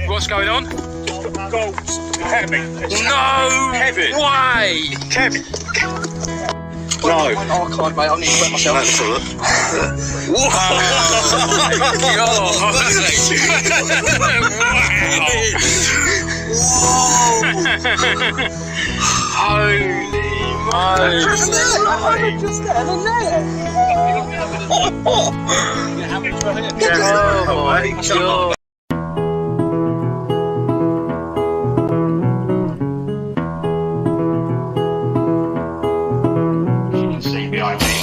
What's going on? Gold. Heavy. No Heavy. way! Kevin. No. Oh, I can't, mate. I need to wet myself. Holy moly! Just getting in there. Oh my god!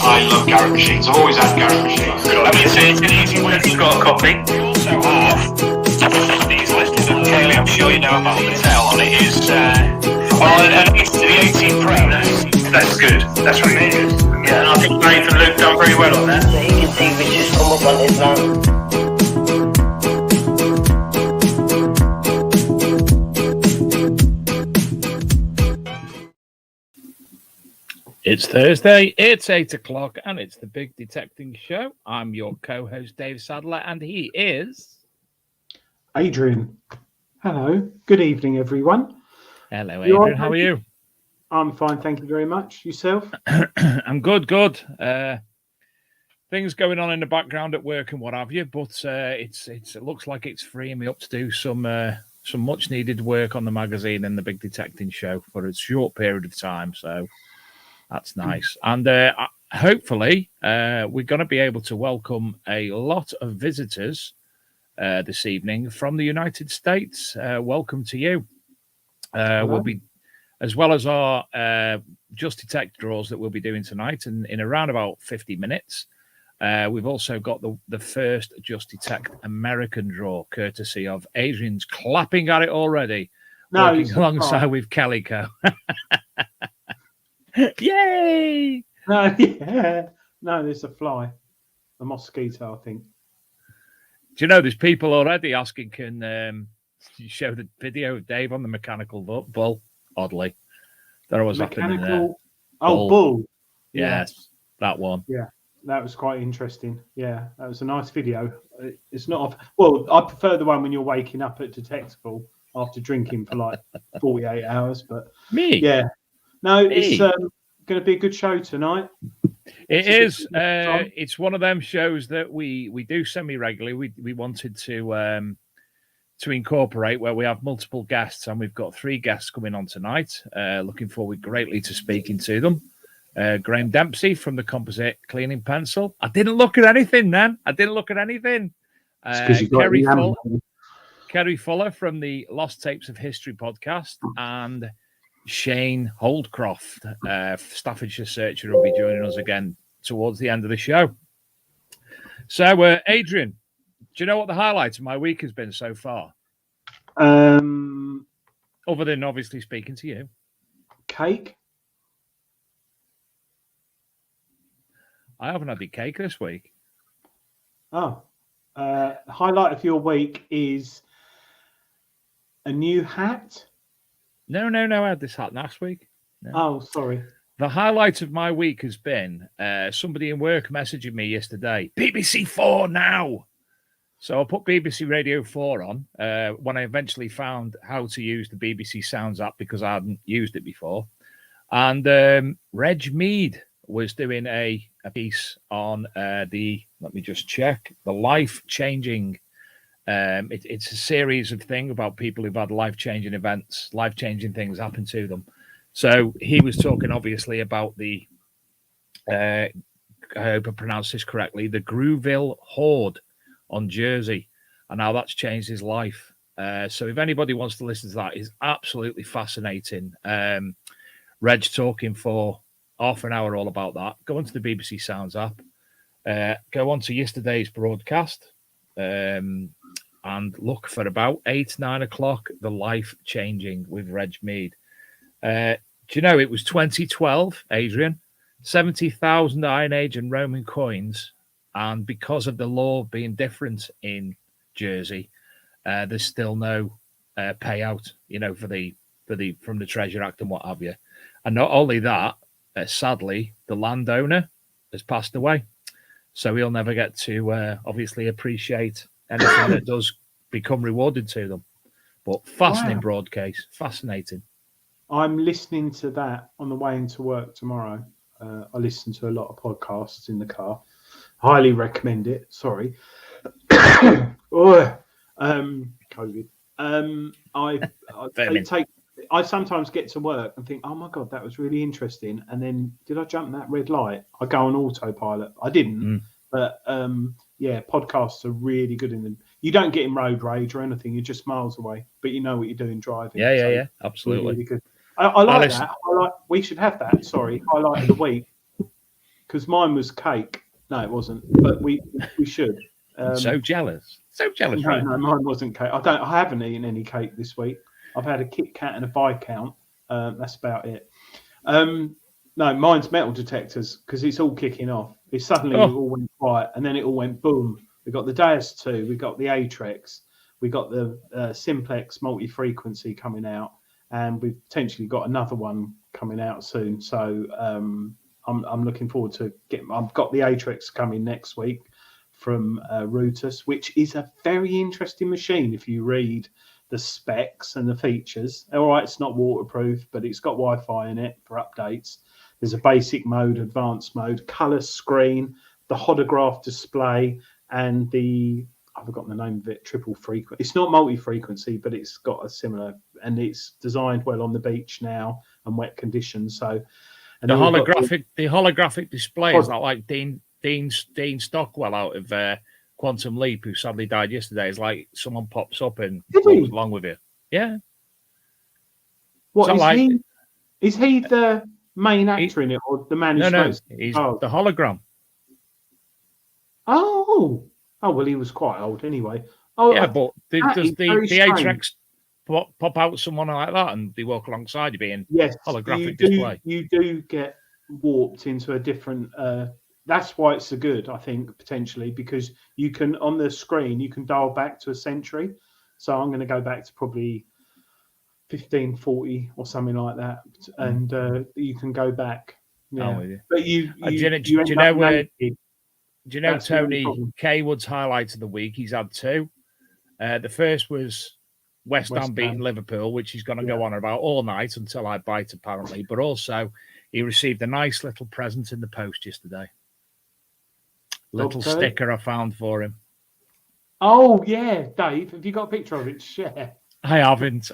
I love Garrett machines. I've always had Garrett machines. Let me see. It's an easy way. You've got a copy. You also have these listed. Clearly, I'm sure you know about the tail on it is. It's the 18 Pro. That's good. That's what it is. Yeah, and I think Dave and Luke done very well on that. So you can see we just come up on his van. It's Thursday, it's 8 o'clock, and it's the Big Detecting Show. I'm your co-host, Dave Sadler, and he is... Adrian. Hello. Good evening, everyone. Hello, Adrian. How are you? I'm fine, thank you very much. Yourself? I'm good. Things going on in the background at work and what have you, but it looks like it's freeing me up to do some much-needed work on the magazine and the Big Detecting Show for a short period of time, so... That's nice. And hopefully we're going to be able to welcome a lot of visitors this evening from the United States. Welcome to you. We'll be, as well as our Just Detect draws that we'll be doing tonight in around about 50 minutes. We've also got the first Just Detect American draw, courtesy of Adrian's clapping at it already, working alongside with Calico. Yay! No, yeah. No, there's a fly. A mosquito, I think. Do you know there's people already asking, can you show the video of Dave on the mechanical bull? Oddly. Don't know what's happening there. Oh, bull. Yes, that one. Yeah, that was quite interesting. Yeah, that was a nice video. It's not... Well, I prefer the one when you're waking up at Detectable after drinking for like 48 hours, but... Me? Yeah. No, it's going to be a good show tonight. It is. It's one of them shows that we do semi-regularly. We wanted to incorporate where we have multiple guests, and we've got 3 guests coming on tonight. Looking forward greatly to speaking to them. Graham Dempsey from the Composite Cleaning Pencil. I didn't look at anything then. Kerrie Fuller from the Lost Tapes of History podcast, and Shane Holdcroft, Staffordshire Searcher, will be joining us again towards the end of the show. So, Adrian, do you know what the highlight of my week has been so far? Other than obviously speaking to you. Cake. I haven't had the cake this week. Oh. Highlight of your week is a new hat? No. I had this hat last week. No. Oh, sorry. The highlight of my week has been somebody in work messaging me yesterday, BBC 4 now. So I put BBC Radio 4 on when I eventually found how to use the BBC Sounds app because I hadn't used it before. And Reg Mead was doing a piece on let me just check, the life-changing. It's a series of things about people who've had life-changing events, life-changing things happen to them. So he was talking obviously about the, I hope I pronounced this correctly, the Grooville Horde on Jersey, and how that's changed his life. So if anybody wants to listen to that, it's absolutely fascinating. Reg talking for half an hour all about that. Go onto the BBC Sounds app, go on to yesterday's broadcast, and look for about 8-9 o'clock, the Life Changing with Reg Mead. Do you know it was 2012, Adrian? 70,000 Iron Age and Roman coins, and because of the law being different in Jersey, there's still no payout, from the Treasure Act and what have you. And not only that, sadly, the landowner has passed away, so he'll never get to obviously appreciate anything that does become rewarded to them. But fascinating broadcast, fascinating. I'm listening to that on the way into work tomorrow. I listen to a lot of podcasts in the car. Highly recommend it. Sorry. COVID. I sometimes get to work and think, oh my God, that was really interesting. And then did I jump that red light? I go on autopilot. I didn't. But podcasts are really good in them. You don't get in road rage or anything. You're just miles away, but you know what you're doing driving. Yeah, absolutely. Really good. I like that. We should have that. Sorry, highlight of the week, because mine was cake. No, it wasn't, but we should. So jealous. No, right? No, mine wasn't cake. I haven't eaten any cake this week. I've had a Kit Kat and a Viscount. That's about it. No, mine's metal detectors because it's all kicking off. It suddenly all went quiet, and then it all went boom. We got the Deus 2, we got the Atrex, we got the Simplex multi-frequency coming out, and we've potentially got another one coming out soon. So I'm looking forward to getting. I've got the Atrex coming next week from Rutus, which is a very interesting machine if you read the specs and the features. All right, it's not waterproof, but it's got Wi-Fi in it for updates. There's a basic mode, advanced mode, color screen, the holograph display, and I've forgotten the name of it, triple frequency. It's not multi-frequency, but it's got a similar, and it's designed well on the beach now and wet conditions. So, and the holographic display is not like Dean Stockwell out of Quantum Leap, who sadly died yesterday. Is like someone pops up and goes along with you. Yeah. What is he? Is he the main actor in it, or the man who's he's the hologram. Oh, well, he was quite old anyway. Oh, yeah, but does the Atrex pop out someone like that and they walk alongside you being holographic display? You do get warped into a different. That's why it's so good, I think, potentially, because you can, on the screen, you can dial back to a century. So I'm going to go back to probably 1540 or something like that, and you can go back. Yeah, but do you know Tony Kaywood's highlight of the week? He's had two. The first was West Ham beating Liverpool, which he's going to go on about all night until I bite, apparently. But also, he received a nice little present in the post yesterday. Little Okay. sticker I found for him. Oh yeah, Dave, have you got a picture of it to share? I haven't,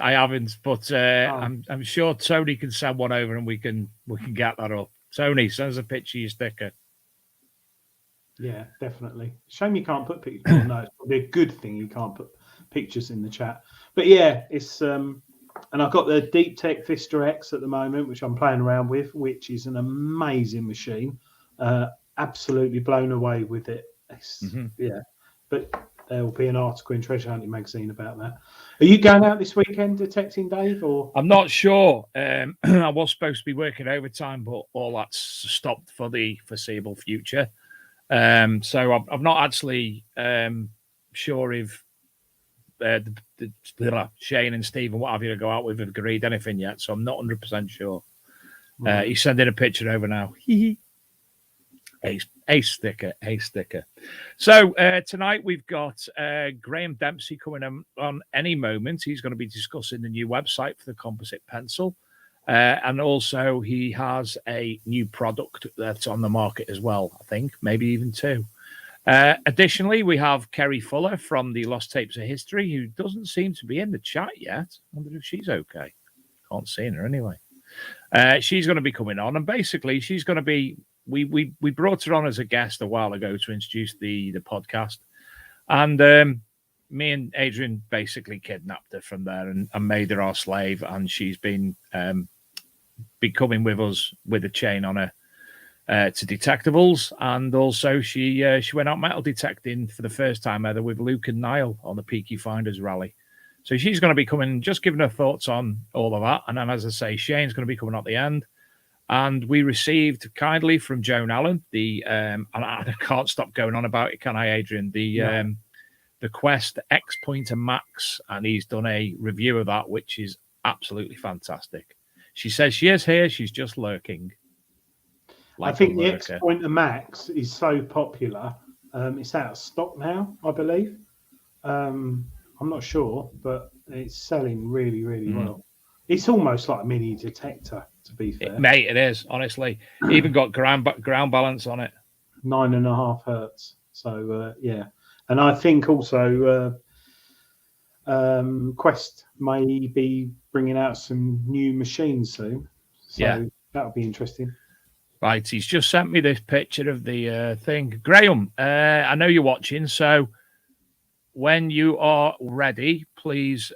but I'm sure Tony can send one over and we can get that up. Tony, send us a picture of your sticker. Yeah, definitely. Shame you can't put pictures. Well, no, it's probably a good thing you can't put pictures in the chat. But yeah, it's and I've got the Deep Tech Vista X at the moment, which I'm playing around with, which is an amazing machine. Absolutely blown away with it. Yeah, but there will be an article in Treasure Hunting magazine about that. Are you going out this weekend detecting, Dave? Or I'm not sure. I was supposed to be working overtime, but all that's stopped for the foreseeable future. So I'm not actually sure if Shane and Steve and what have you to go out with have agreed anything yet. So I'm not 100% sure. He's sending a picture over now. A sticker. So tonight we've got Graham Dempsey coming on any moment. He's going to be discussing the new website for the Composite Pencil. And also he has a new product that's on the market as well, I think, maybe even two. Additionally, we have Kerrie Fuller from the Lost Tapes of History, who doesn't seem to be in the chat yet. I wonder if she's okay. Can't see her anyway. She's going to be coming on, and basically she's going to be, we brought her on as a guest a while ago to introduce the podcast. And me and Adrian basically kidnapped her from there and made her our slave, and she's been coming with us with a chain on her to Detectables, and also she went out metal detecting for the first time ever with Luke and Niall on the Peaky Finders rally. So she's going to be coming, just giving her thoughts on all of that. And then, as I say, Shane's going to be coming at the end. And we received kindly from Joan Allen and I can't stop going on about it, can I, Adrian? The Quest XPointer Max, and he's done a review of that, which is absolutely fantastic. She says she is here, she's just lurking. I think the XPointer Max is so popular. It's out of stock now, I believe. I'm not sure, but it's selling really, really well. It's almost like a mini detector, to be fair. Mate, it is, honestly. Even got ground balance on it. 9.5 hertz. So, yeah. And I think also Quest may be bringing out some new machines soon. So that'll be interesting. Right, he's just sent me this picture of the thing. Graham, I know you're watching, so when you are ready, please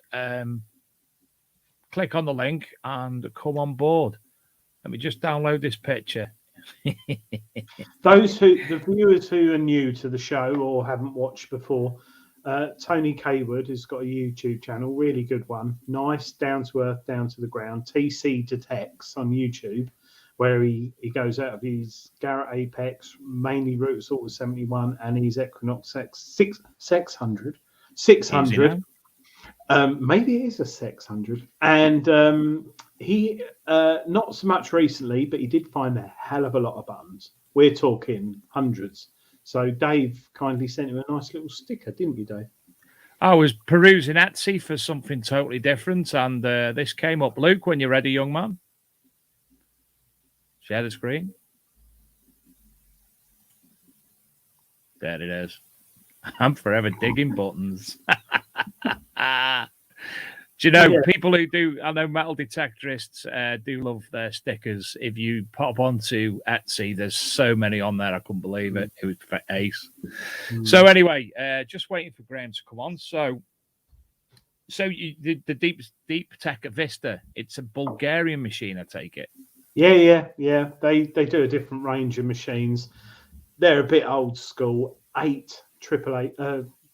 click on the link and come on board. Let me just download this picture. The viewers who are new to the show or haven't watched before, Tony Kaywood has got a YouTube channel, really good one. Nice, down to earth, down to the ground. TC Detects on YouTube, where he goes out of his Garrett Apex, mainly Root Assault 71, and his Equinox 600. Maybe it is a 600. And he, not so much recently, but he did find a hell of a lot of buttons. We're talking hundreds. So Dave kindly sent him a nice little sticker, didn't you, Dave? I was perusing Etsy for something totally different, and this came up. Luke, when you're ready, young man. Share the screen. There it is. I'm forever digging buttons. Do you know, people who do, I know metal detectorists do love their stickers. If you pop onto Etsy, there's so many on there. I couldn't believe it. It was for ace. So anyway, just waiting for Graham to come on. So the Deep Tech Vista, it's a Bulgarian machine, I take it. Yeah. They do a different range of machines. They're a bit old school. 8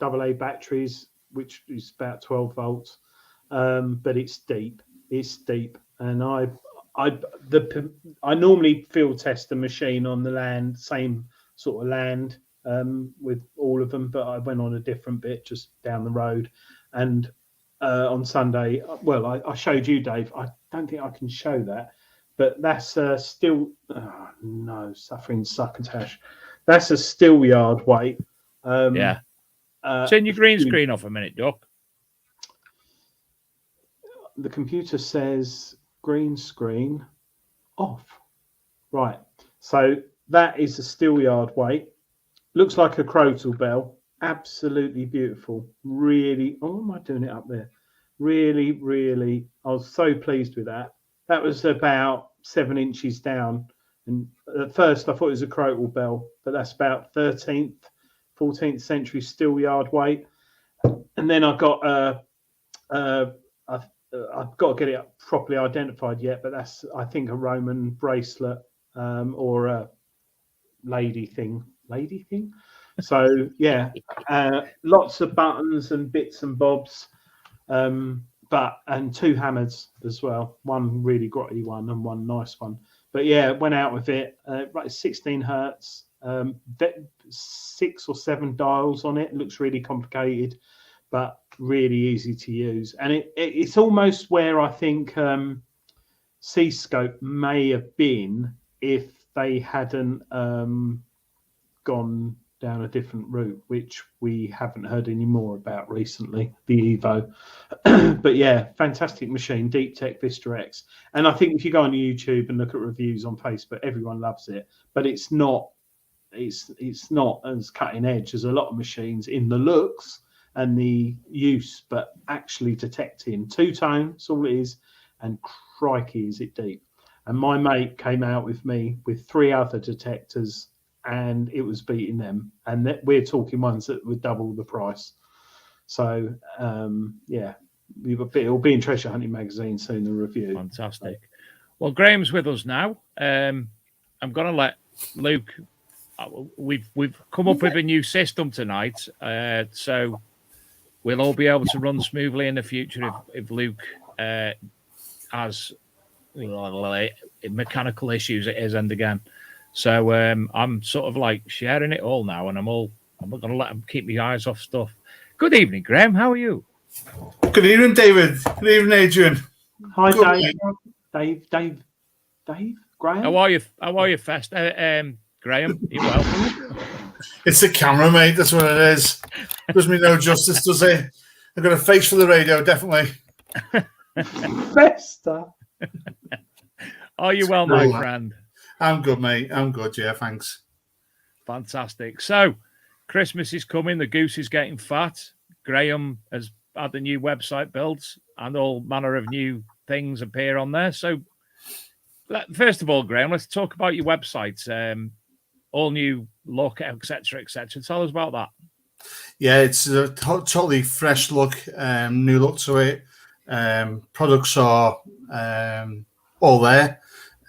AA batteries, which is about 12 volts. But it's deep. And I normally field test a machine on the land, same sort of land with all of them, but I went on a different bit just down the road. And on Sunday, well, I showed you, Dave. I don't think I can show that, but that's still suffering succotash. That's a steel yard weight. Turn your green screen off a minute, Doc. The computer says green screen off. Right. So that is a steel yard weight. Looks like a crotal bell. Absolutely beautiful. Really. Oh, am I doing it up there? Really, really. I was so pleased with that. That was about 7 inches down. And at first I thought it was a crotal bell, but that's about 13th, 14th century steel yard weight. And then I've got I've got to get it properly identified yet, but that's, I think, a Roman bracelet or a lady thing. So yeah, lots of buttons and bits and bobs, and 2 hammers as well. One really grotty one and one nice one. But yeah, went out with it. Right, 16 hertz, 6 or 7 dials on it. Looks really complicated, but really easy to use. And it's almost where I think C-Scope may have been if they hadn't gone down a different route, which we haven't heard any more about recently, the Evo. But yeah, fantastic machine, Deep Tech Vista X. And I think if you go on YouTube and look at reviews on Facebook, everyone loves it. But it's not as cutting edge as a lot of machines in the looks and the use, but actually detecting 2-tone, that's all it is, and crikey is it deep. And my mate came out with me with 3 other detectors, and it was beating them. And we're talking ones that were double the price. So yeah, it'll be in Treasure Hunting magazine soon, the review. Fantastic. Well, Graham's with us now. I'm going to let Luke. We've come up with a new system tonight, so we'll all be able to run smoothly in the future if Luke has mechanical issues at his end again. So I'm sort of like sharing it all now, and I'm going to let him keep my eyes off stuff. Good evening, Graham. How are you? Good evening, David. Good evening, Adrian. Hi, Good Dave. Graham. How are you, Fest? Graham, you well? It's the camera, mate. That's what it is. Does me no justice, does it? I've got a face for the radio, definitely. Festa. Are you well, my friend? I'm good, mate. I'm good, yeah, thanks. Fantastic. So, Christmas is coming. The goose is getting fat. Graham has had the new website built, and all manner of new things appear on there. So, first of all, Graham, let's talk about your website. All new look, etc., etc. Tell us about that. Yeah, it's a totally fresh look, new look to it. Products are all there.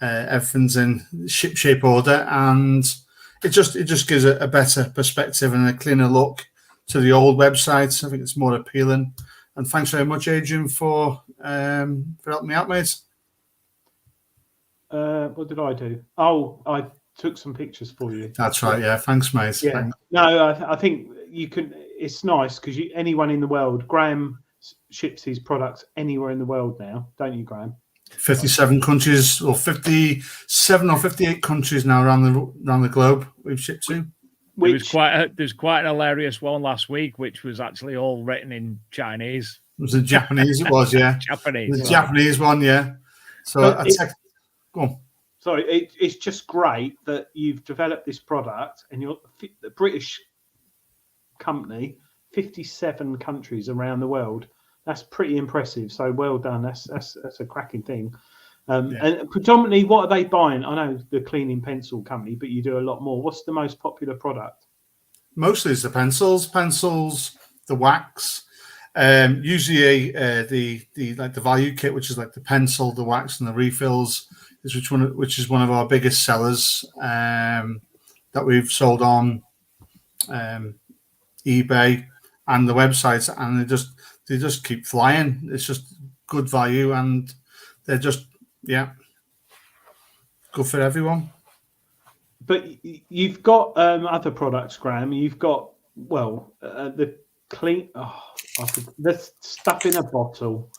Everything's in ship-shape order, and it just gives a better perspective and a cleaner look to the old website. I think it's more appealing. And thanks very much, Adrian, for helping me out, mate. What did I do? Oh, I took some pictures for you. That's right. Yeah, thanks, mate. Yeah. Thanks. No, I think you can. It's nice because anyone in the world, Graham ships his products anywhere in the world now, don't you, Graham? 57 countries, or 57 or 58 countries now around the globe we've shipped to. There's quite an hilarious one last week, which was actually all written in Chinese. It was a Japanese. It was, yeah. Japanese. The Japanese one, yeah. So go on. Sorry, it's just great that you've developed this product and you're the British company, 57 countries around the world. That's pretty impressive. So well done. That's a cracking thing. And predominantly, what are they buying? I know the cleaning pencil company, but you do a lot more. What's the most popular product? Mostly it's the pencils, the wax. Usually the value kit, which is like the pencil, the wax, and the refills, which is one of our biggest sellers that we've sold on eBay and the websites, and they just keep flying. It's just good value, and they're just good for everyone. But you've got other products, Graham. You've got the clean. The stuff in a bottle.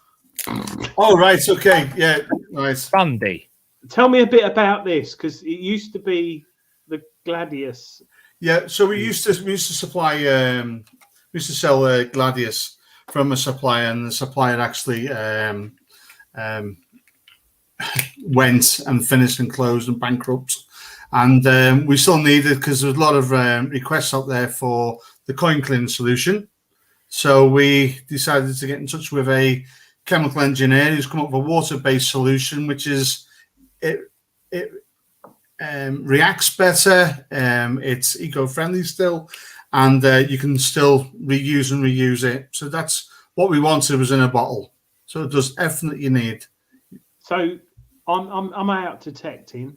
Oh right, okay, yeah, nice. Brandy. Tell me a bit about this, because it used to be the Gladius. Yeah, so we used to supply. We used to sell Gladius from a supplier, and the supplier actually went and finished and closed and bankrupt. And we still need it because there's a lot of requests out there for the coin cleaning solution. So we decided to get in touch with a chemical engineer who's come up with a water-based solution, which is it reacts better, it's eco-friendly still, and you can still reuse and reuse it. So that's what we wanted, was in a bottle. So it does everything that you need. So I'm out detecting.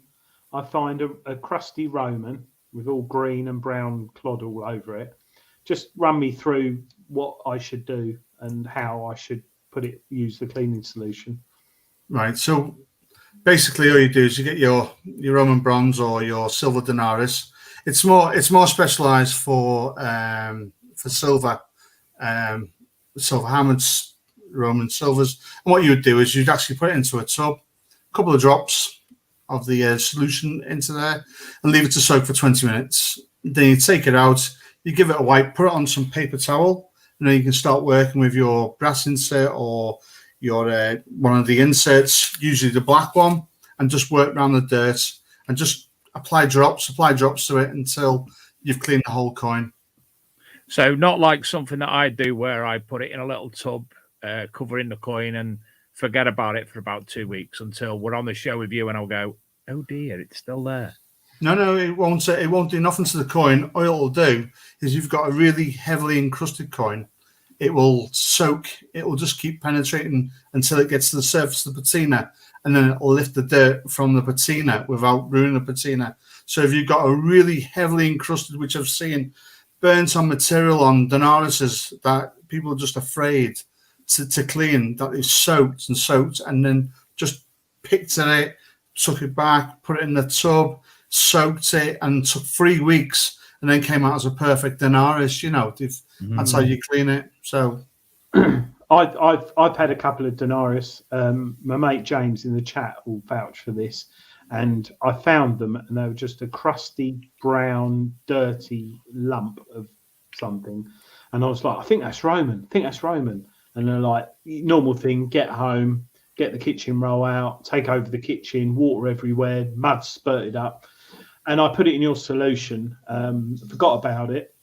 I find a crusty Roman with all green and brown clod all over it. Just run me through what I should do and how I should use the cleaning solution. Right. So basically, all you do is you get your Roman bronze or your silver denaris. It's more specialised for silver, silver hammers, Roman silvers. And what you would do is you'd actually put it into a tub, a couple of drops of the solution into there, and leave it to soak for 20 minutes. Then you take it out, you give it a wipe, put it on some paper towel, and then you can start working with your brass insert or your one of the inserts, usually the black one, and just work around the dirt and just apply drops to it until you've cleaned the whole coin. So not like something that I do where I put it in a little tub, covering the coin and forget about it for about 2 weeks until we're on the show with you and I'll go, oh dear, it's still there. No, it won't do nothing to the coin. All it'll do is you've got a really heavily encrusted coin. It will soak. It will just keep penetrating until it gets to the surface of the patina, and then it will lift the dirt from the patina without ruining the patina. So if you've got a really heavily encrusted, which I've seen burnt on material on denarises that people are just afraid to clean, that is soaked and then just picked at it, took it back, put it in the tub, soaked it, and took 3 weeks, and then came out as a perfect denaris. You know, that's how you clean it. So I've had a couple of denaris. My mate James in the chat will vouch for this, and I found them, and they were just a crusty, brown, dirty lump of something. And I was like, I think that's Roman. And they're like, normal thing, get home, get the kitchen roll out, take over the kitchen, water everywhere, mud spurted up. And I put it in your solution, forgot about it.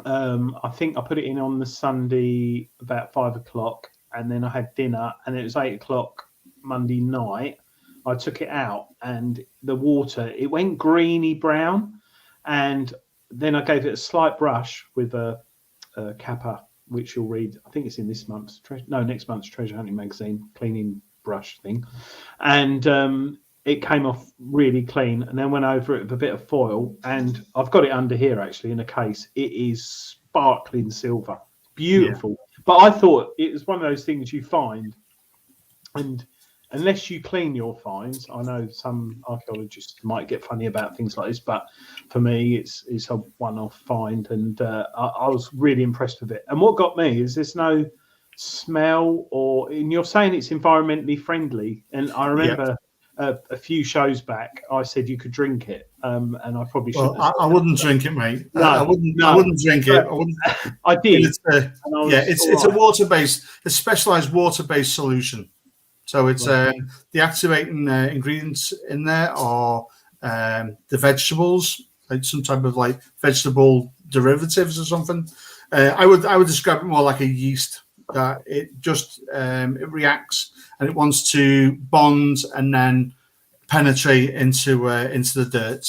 I think I put it in on the Sunday about 5 o'clock, and then I had dinner, and it was 8 o'clock Monday night. I took it out, and the water, it went greeny brown, and then I gave it a slight brush with a Kappa, which you'll read. I think it's in next month's Treasure Hunting magazine cleaning brush thing, and it came off really clean, and then went over it with a bit of foil, and I've got it under here actually in a case. It is sparkling silver, beautiful. Yeah. But I thought it was one of those things you find, and unless you clean your finds, I know some archaeologists might get funny about things like this, but for me it's a one-off find, and I was really impressed with it. And what got me is there's no smell, and you're saying it's environmentally friendly, and I remember a few shows back I said you could drink it, and I probably shouldn't. Well, I wouldn't drink it, mate. No, I wouldn't drink it. I did. It's a water-based, a specialized water-based solution. So it's the activating ingredients in there are the vegetables, like some type of like vegetable derivatives or something. I would describe it more like a yeast, that it just it reacts and it wants to bond and then penetrate into the dirt.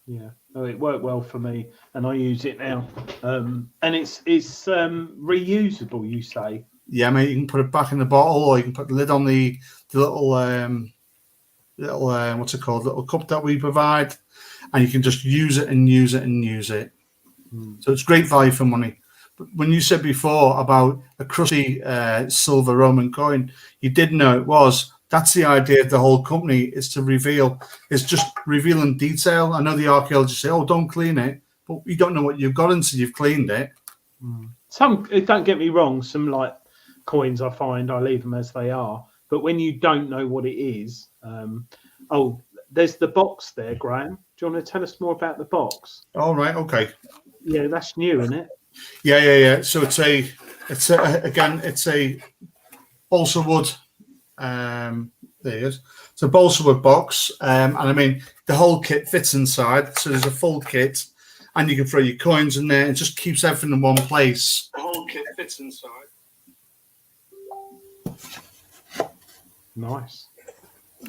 Yeah, it worked well for me, and I use it now. And it's reusable, you say? Yeah, mate. You can put it back in the bottle, or you can put the lid on the little what's it called? Little cup that we provide, and you can just use it and use it and use it. So it's great value for money. But when you said before about a crusty silver Roman coin, you didn't know it was. That's the idea of the whole company, is to reveal. It's just revealing detail. I know the archaeologists say, "Oh, don't clean it," but you don't know what you've got until you've cleaned it. Some, don't get me wrong, some like coins I find, I leave them as they are. But when you don't know what it is, there's the box there, Graham. Do you want to tell us more about the box? All right, okay. Yeah, that's new, isn't it? Yeah. So it's a balsa wood There it is. It's a balsa wood box, and I mean the whole kit fits inside. So there's a full kit, and you can throw your coins in there. It just keeps everything in one place. The whole kit fits inside. Nice.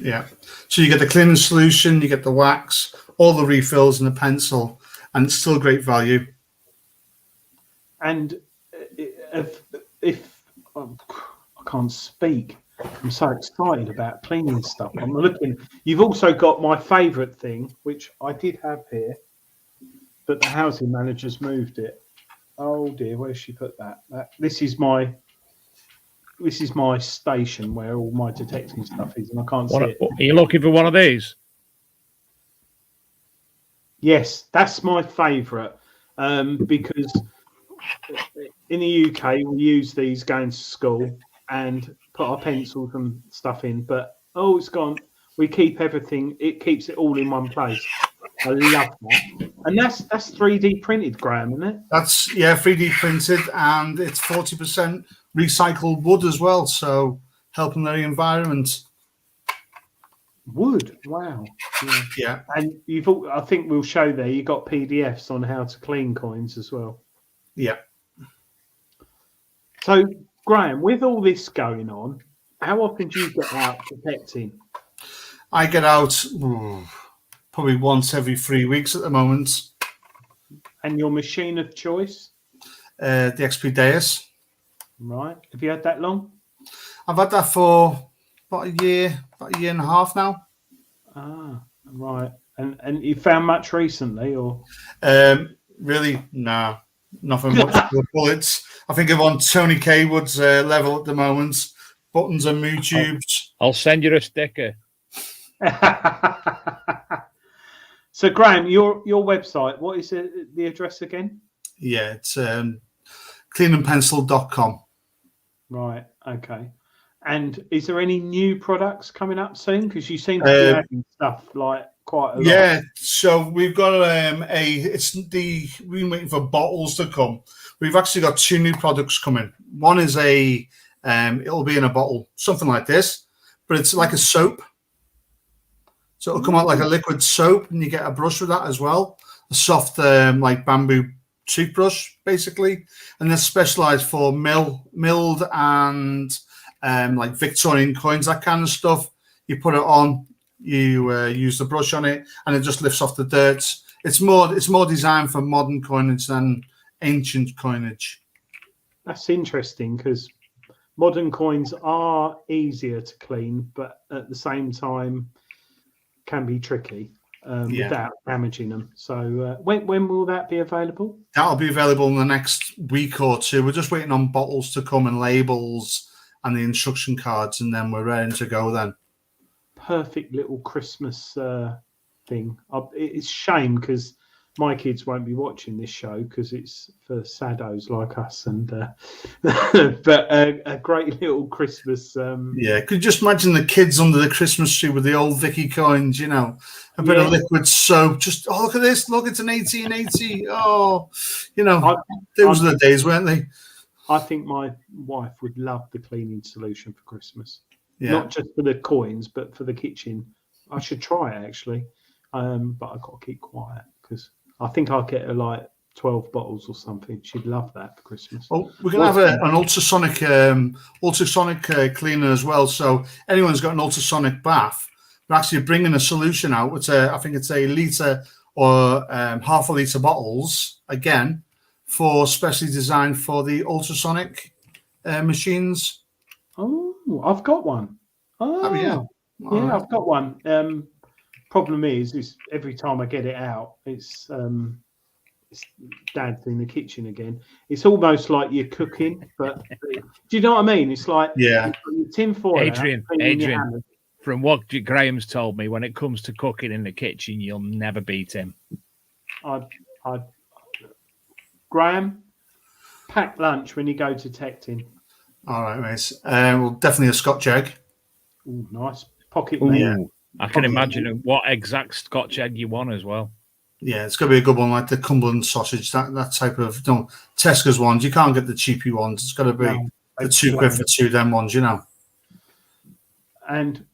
Yeah. So you get the cleaning solution, you get the wax, all the refills, and the pencil, and it's still great value. And if I can't speak, I'm so excited about cleaning stuff. I'm looking. You've also got my favourite thing, which I did have here, but the housing manager's moved it. Oh dear, where's she put that? This is my station where all my detecting stuff is, and I can't see it. Are you looking for one of these? Yes, that's my favourite, because in the UK we use these going to school and put our pencils and stuff in, but it's gone. We keep everything. It keeps it all in one place. I love that, and that's 3D printed, Graham, isn't it? That's 3D printed, and it's 40% recycled wood as well, so helping the environment. Wood, wow. Yeah. And I think we'll show there. You got PDFs on how to clean coins as well. Yeah. So, Graham, with all this going on, how often do you get out detecting? I get out probably once every 3 weeks at the moment. And your machine of choice? The XP Deus. Right. Have you had that long? I've had that for about a year and a half now. Ah, right. And you found much recently, or? Really, nah, nothing much with bullets. I think I'm on Tony K Wood's level at the moment. Buttons and moo tubes. I'll send you a sticker. So, Graham, your website, what is the address again? Yeah, it's cleanandpencil.com. Right, okay. And is there any new products coming up soon? Because you seem to be having stuff like quite a lot. Yeah, so we've got we've been waiting for bottles to come. We've actually got 2 new products coming. One is it'll be in a bottle, something like this, but it's like a soap. So it'll come out like a liquid soap, and you get a brush with that as well. A soft, like bamboo toothbrush, basically. And they're specialized for milled and like Victorian coins, that kind of stuff. You put it on, you use the brush on it, and it just lifts off the dirt. It's more designed for modern coinage than ancient coinage. That's interesting, because modern coins are easier to clean, but at the same time can be tricky without damaging them. So when will that be available? That'll be available in the next week or 2. We're just waiting on bottles to come and labels and the instruction cards, and then we're ready to go then. Perfect little Christmas thing. It's a shame because my kids won't be watching this show because it's for saddos like us, and but a great little Christmas. Yeah, could you just imagine the kids under the Christmas tree with the old Vicky coins, a bit of liquid soap. Just look at this, look, it's an 1880. Oh, those were the days, weren't they? I think my wife would love the cleaning solution for Christmas. Yeah. Not just for the coins, but for the kitchen. I should try it actually, but I've got to keep quiet because I think I'll get her like 12 bottles or something. She'd love that for Christmas. Well, we're going to have an ultrasonic cleaner as well. So anyone's got an ultrasonic bath, we're actually bringing a solution out. I think it's a litre or half a litre bottles, again, for specially designed for the ultrasonic machines. Oh, I've got one. Oh, yeah. Yeah, I've got one. Problem is every time I get it out, it's Dad's in the kitchen again. It's almost like you're cooking, but do you know what I mean? It's like your tin foil. Adrian, from what Graham's told me, when it comes to cooking in the kitchen, you'll never beat him. Graham, pack lunch when you go detecting. All right, mate. Well, definitely a Scotch egg. Ooh, nice pocket meat. Yeah. I can imagine what exact Scotch egg you want as well. Yeah, it's going to be a good one, like the Cumberland sausage, that type of, Tesco's ones. You can't get the cheapy ones. It's got to be the £2 for 2 them ones, And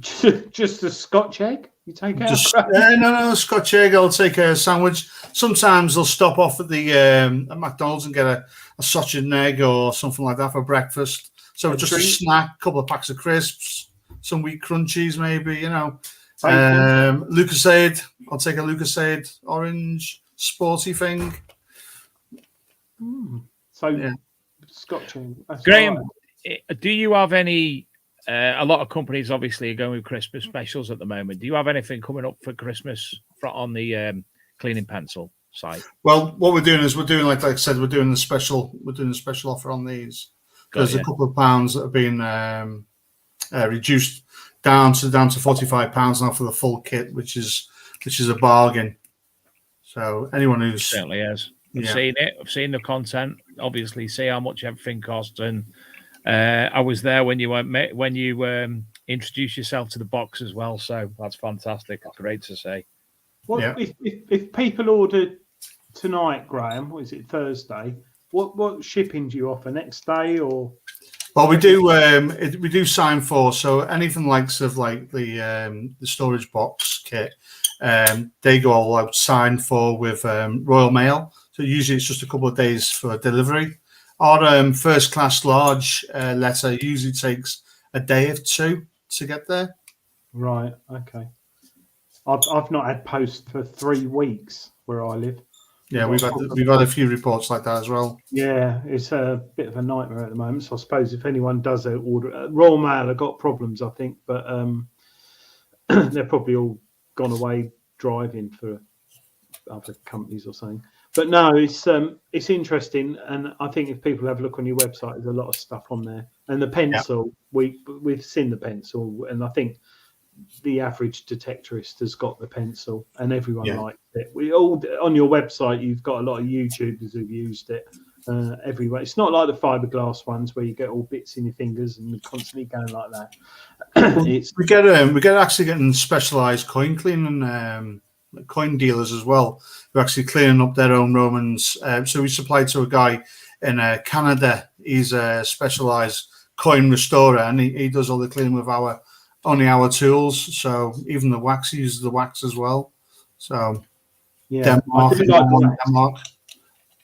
Just a Scotch egg? You take out? Just no Scotch egg. I'll take a sandwich. Sometimes they'll stop off at the at McDonald's and get a sausage and egg or something like that for breakfast. So just a snack, a couple of packs of crisps, some wheat crunchies, maybe. Lucasade. I'll take a Lucasade orange sporty thing. So yeah. Scotch egg. Graham, do you have any? A lot of companies obviously are going with Christmas specials at the moment. Do you have anything coming up for Christmas on the cleaning pencil site? Well, what we're doing is we're doing like I said, we're doing the special offer on these. There's a couple of pounds that have been reduced down to £45 now for the full kit, which is a bargain. So anyone who's certainly is. I've seen it. I've seen the content. Obviously, see how much everything costs, and I was there when you introduced yourself to the box as well. So that's fantastic. Great to see. Well, if people ordered tonight, Graham, what is it, Thursday? What shipping do you offer next day or? Well, we do sign for, so anything like the storage box kit, they go all out signed for with Royal Mail. So usually it's just a couple of days for delivery. Our first class large letter usually takes a day or two to get there. Right. Okay. I've not had post for 3 weeks where I live. Yeah, we've had a few reports like that as well. Yeah, it's a bit of a nightmare at the moment. So I suppose if anyone does order, Royal Mail have got problems, I think, but they're probably all gone away driving for other companies or something. But no, it's interesting, and I think if people have a look on your website, there's a lot of stuff on there. And the pencil, we've seen the pencil, and I think the average detectorist has got the pencil, and everyone likes it. We all on your website, you've got a lot of YouTubers who've used it everywhere. It's not like the fiberglass ones where you get all bits in your fingers and constantly going like that. We get actually getting specialised coin cleaning coin dealers as well, who are actually cleaning up their own Romans. So we supplied to a guy in Canada. He's a specialised coin restorer, and he does all the cleaning with only our tools. So even the wax, he uses the wax as well. So Denmark.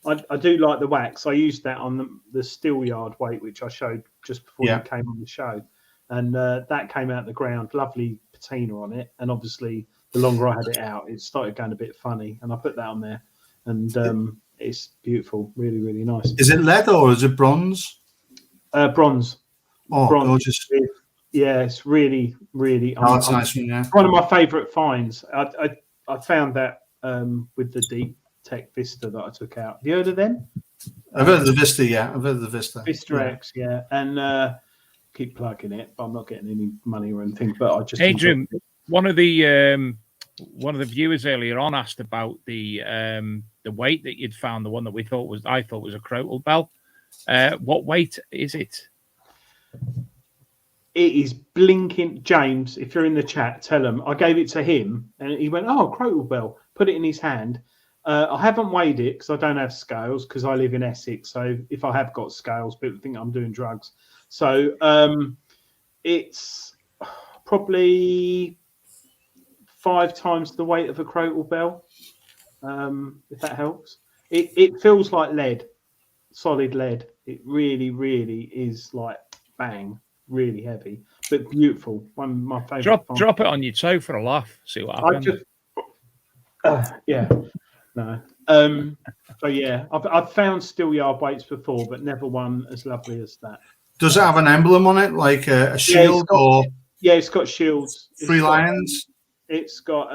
I do like the wax. I used that on the steel yard weight, which I showed just before you came on the show. And that came out the ground, lovely patina on it. And obviously, the longer I had it out, it started going a bit funny. And I put that on there. And it's beautiful, really, really nice. Is it lead or is it bronze? Bronze. Oh, bronze. Gorgeous. Yeah, it's really, really. Oh, that's nice. Yeah. One of my favourite finds. I found that with the Deep Tech Vista that I took out. Have you heard of them? I've heard of the Vista. Yeah, I've heard of the Vista. Vista X. Yeah, and keep plugging it, but I'm not getting any money or anything. But I just Adrian, one of the viewers earlier on asked about the weight that you'd found. The one that I thought was a crotal bell. What weight is it? It is blinking. James, if you're in the chat, tell him. I gave it to him and he went, "Oh, crotal bell." Put it in his hand. I haven't weighed it because I don't have scales because I live in Essex. So if I have got scales, people think I'm doing drugs. So it's probably 5 times the weight of a crotal bell, if that helps. It feels like lead, solid lead. It really, really is like bang. Really heavy, but beautiful. One of my favourite. Drop it on your toe for a laugh. See what happens. No. So yeah, I've found steel yard weights before, but never one as lovely as that. Does it have an emblem on it, like a shield or? Yeah, it's got shields. 3 lions. It's got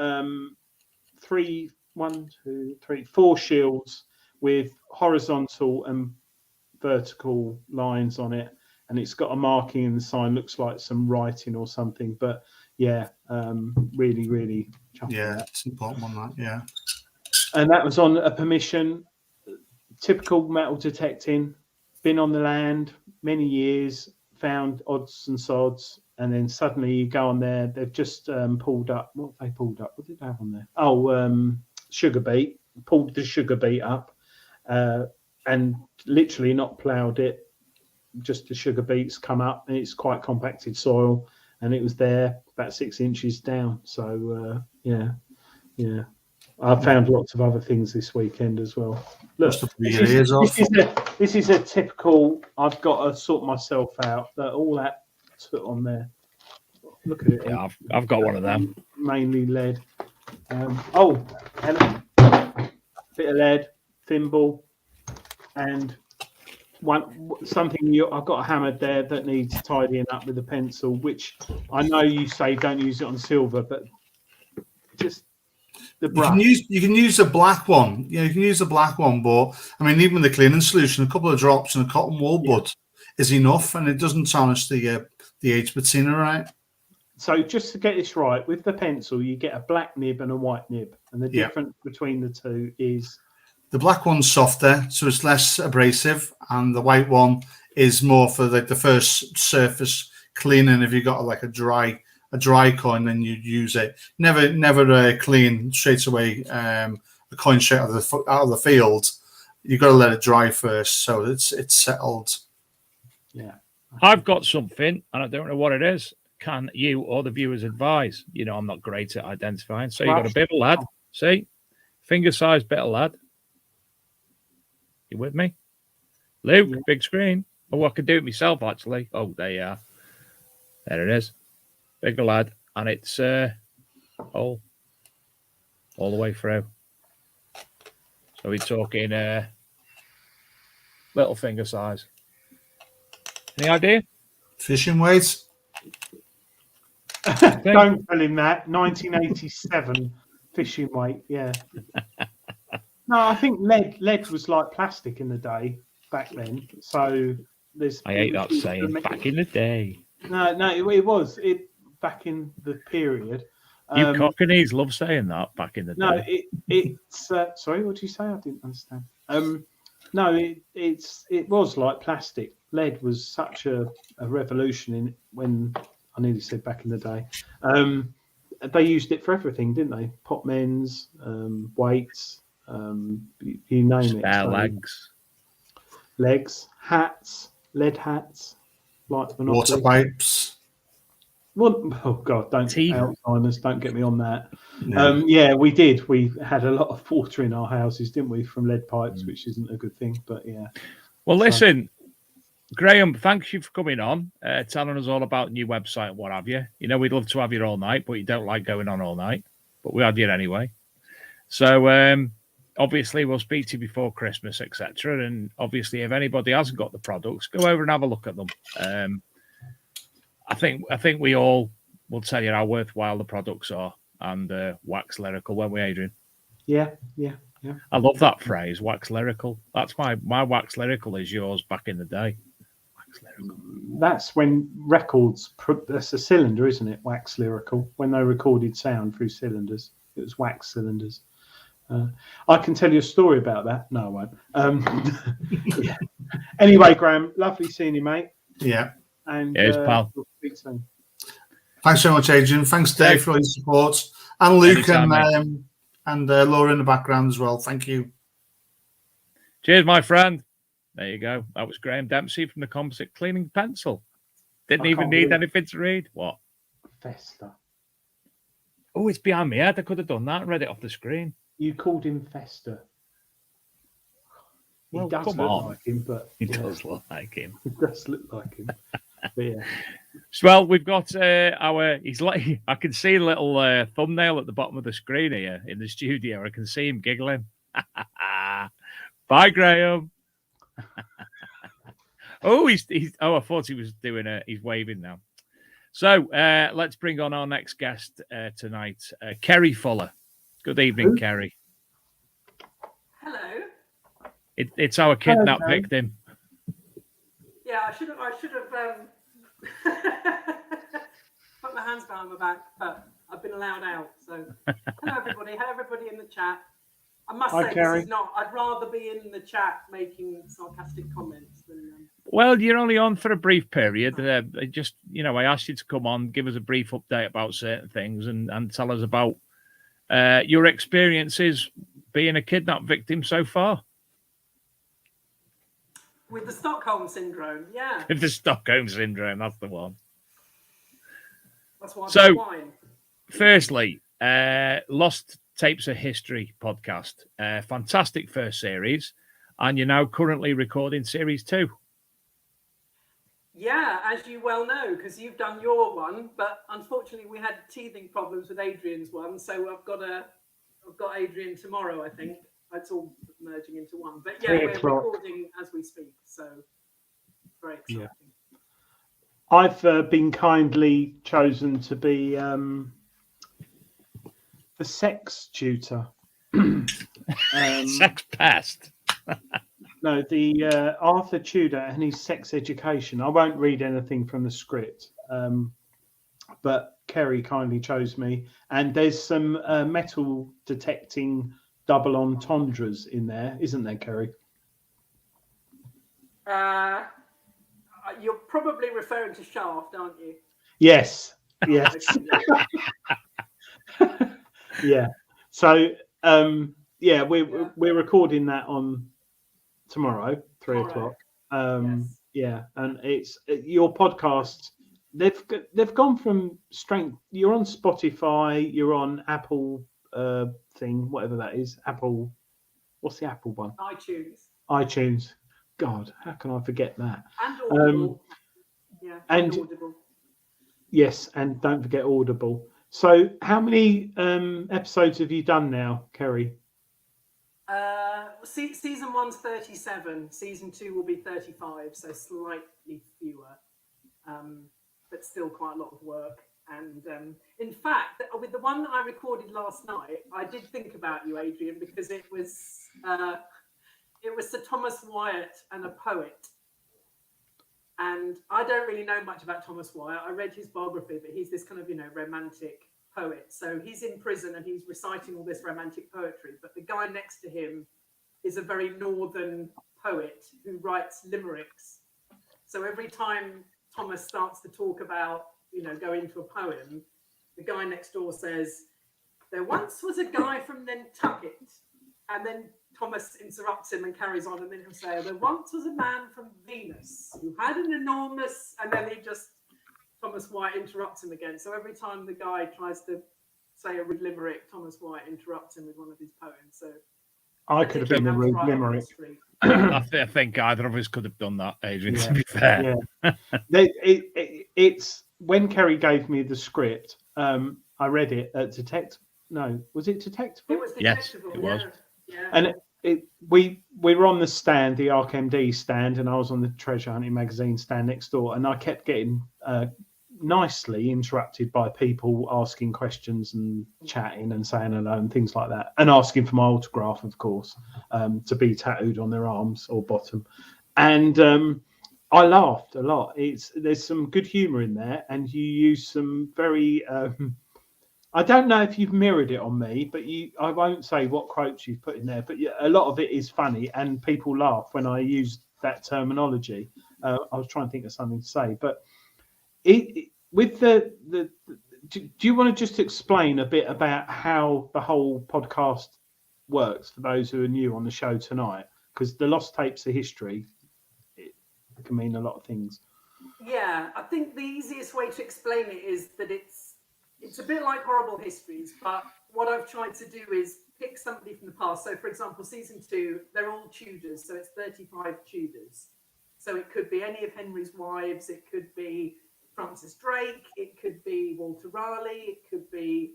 4 shields with horizontal and vertical lines on it. And it's got a marking in the sign, looks like some writing or something. But yeah, really, really. Yeah, it's an important one, that. Yeah. And that was on a permission, typical metal detecting. Been on the land many years, found odds and sods, and then suddenly you go on there. They've just pulled up. What have they pulled up? What did they have on there? Oh, sugar beet. Pulled the sugar beet up, and literally not ploughed it. Just the sugar beets come up, and it's quite compacted soil, and it was there about 6 inches down. So yeah. I found lots of other things this weekend as well. Look, this is a typical. I've got to sort myself out. That all that put on there. Look at it. Yeah, I've got one of them. Mainly lead. And bit of lead, thimble, and something. I've got a hammer there that needs tidying up with a pencil. Which I know you say don't use it on silver, but just. You can use the black one. Yeah, you can use the black one, but I mean, even the cleaning solution, a couple of drops and a cotton wool bud is enough, and it doesn't tarnish the H patina, right? So just to get this right, with the pencil, you get a black nib and a white nib, and the difference between the two is the black one's softer, so it's less abrasive, and the white one is more for the first surface cleaning. If you got like a dry coin, then you'd use it. Never clean straight away a coin straight out of the field. You've got to let it dry first, so it's settled. Yeah, I've got something, and I don't know what it is. Can you or the viewers advise? You know, I'm not great at identifying. So you've got a bit of lead. See, finger-sized bit of lead. You with me, Luke? Yeah. Big screen. Oh, I can do it myself actually. Oh, there you are. There it is. Big lad, and it's all the way through. So we're talking little finger size. Any idea? Fishing weight? Don't tell him that. 1987 fishing weight. Yeah. No, I think lead was like plastic in the day back then. So there's. I hate that saying. Back in the day. No, it was back in the period. You Cockneys love saying that back in the day. No, it's sorry, what did you say? I didn't understand. No, it was like plastic. Lead was such a revolution in when I nearly said back in the day. They used it for everything, didn't they? Pot men's, weights, you name it. Legs, hats, lead hats, like water pipes. Well, oh God, Alzheimer's, don't get me on that. No. Yeah, we did. We had a lot of water in our houses, didn't we, from lead pipes, which isn't a good thing, but yeah. Well, listen, Graham, thank you for coming on, telling us all about the new website and what have you. You know, we'd love to have you all night, but you don't like going on all night, but we had you anyway. So, obviously, we'll speak to you before Christmas, etc. And obviously, if anybody hasn't got the products, go over and have a look at them. I think we all will tell you how worthwhile the products are, and wax lyrical, won't we, Adrian? Yeah. I love that phrase, wax lyrical. That's my wax lyrical is yours back in the day. Wax lyrical. That's when records. That's a cylinder, isn't it? Wax lyrical. When they recorded sound through cylinders, it was wax cylinders. I can tell you a story about that. No, I won't. Yeah. Anyway, Graham, lovely seeing you, mate. Yeah. And pal. We'll speak soon. Thanks so much, Adrian. Thanks, Dave, for all your support. And Luke and Laura in the background as well. Thank you. Cheers, my friend. There you go. That was Graham Dempsey from the Composite Cleaning Pencil. Didn't even need anything to read. What? Festa. Oh, it's behind me head. I could have done that and read it off the screen. You called him Festa. He does look like him, but he does look like him. He does look like him. But yeah. Well, we've got he's like, I can see a little thumbnail at the bottom of the screen here in the studio. I can see him giggling. Bye, Graham. I thought he was doing he's waving now. So let's bring on our next guest tonight, Kerrie Fuller. Good evening, Kerrie. Hello. It's our kidnap victim. Yeah, I should have put my hands behind my back, but I've been allowed out. So, hello everybody in the chat. I must say, this is not. I'd rather be in the chat making sarcastic comments than. Well, you're only on for a brief period. Just I asked you to come on, give us a brief update about certain things, and tell us about your experiences being a kidnap victim so far. With the Stockholm Syndrome, yeah. With the Stockholm Syndrome, that's the one. That's why I So- bought wine. Firstly, Lost Tapes of History podcast. Fantastic first series. And you're now currently recording series 2. Yeah, as you well know, because you've done your one, but unfortunately we had teething problems with Adrian's one, so I've got Adrian tomorrow, I think. It's all merging into one. But yeah, 3 we're o'clock. recording as we speak, so very exciting. Yeah. I've been kindly chosen to be the sex tutor. Sex pest. No, the Arthur Tudor and his sex education. I won't read anything from the script, but Kerrie kindly chose me. And there's some metal detecting double entendres in there, isn't there, Kerrie? You're probably referring to Shaft, aren't you? Yes. Yes. Yeah. So, yeah, we're recording that on tomorrow, 3 o'clock. Yes. Yeah, and it's your podcast. They've gone from strength. You're on Spotify. You're on Apple thing, whatever that is. Apple. What's the Apple one? iTunes. God, how can I forget that? And Audible. Yeah. And Audible. Yes, and don't forget Audible. So, how many episodes have you done now, Kerrie? Season 1's 37. Season 2 will be 35, so slightly fewer, but still quite a lot of work. And in fact, with the one that I recorded last night, I did think about you, Adrian, because it was Sir Thomas Wyatt and a poet. And I don't really know much about Thomas Wyatt. I read his biography, but he's this kind of, romantic poet. So he's in prison and he's reciting all this romantic poetry. But the guy next to him is a very northern poet who writes limericks. So every time Thomas starts to talk about, go into a poem, the guy next door says, "There once was a guy from Nantucket," and then Thomas interrupts him and carries on, and then he'll say, "There once was a man from Venus who had an enormous," and then Thomas Wyatt interrupts him again. So every time the guy tries to say a rude limerick, Thomas Wyatt interrupts him with one of his poems. So I could have been a rude limerick. I think either of us could have done that, Adrian, to be fair. Yeah. It's when Kerrie gave me the script, I read it at was it Detectors? It was Detectors. Yes, it was. Yeah. And we were on the stand, the ArkMD stand, and I was on the Treasure Hunting magazine stand next door, and I kept getting nicely interrupted by people asking questions and chatting and saying hello and things like that, and asking for my autograph, of course, to be tattooed on their arms or bottom. And I laughed a lot. There's some good humour in there, and you use some very I don't know if you've mirrored it on me, but I won't say what quotes you've put in there, but a lot of it is funny and people laugh when I use that terminology. I was trying to think of something to say, but with do you want to just explain a bit about how the whole podcast works for those who are new on the show tonight? Because the Lost Tapes of History, it can mean a lot of things. Yeah, I think the easiest way to explain it is that it's a bit like Horrible Histories, but what I've tried to do is pick somebody from the past. So, for example, season 2, they're all Tudors, so it's 35 Tudors. So it could be any of Henry's wives, it could be Francis Drake, it could be Walter Raleigh, it could be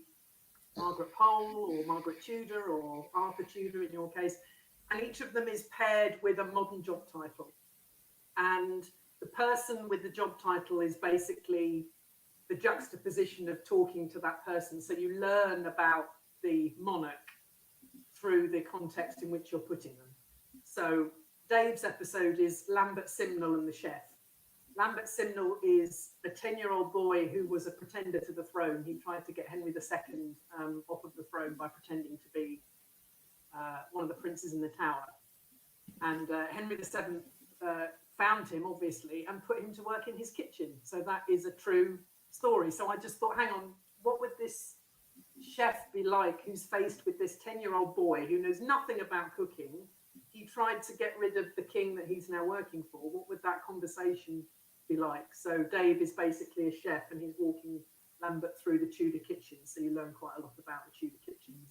Margaret Pole or Margaret Tudor or Arthur Tudor in your case. And each of them is paired with a modern job title. And the person with the job title is basically the juxtaposition of talking to that person. So you learn about the monarch through the context in which you're putting them. So Dave's episode is Lambert Simnel and the chef. Lambert Simnel is a 10-year-old boy who was a pretender to the throne. He tried to get Henry II off of the throne by pretending to be one of the princes in the tower. And Henry VII found him, obviously, and put him to work in his kitchen. So that is a true story. So I just thought, hang on, what would this chef be like who's faced with this 10-year-old boy who knows nothing about cooking? He tried to get rid of the king that he's now working for. What would that conversation be like? So Dave is basically a chef and he's walking but through the Tudor kitchen. So you learn quite a lot about the Tudor kitchens.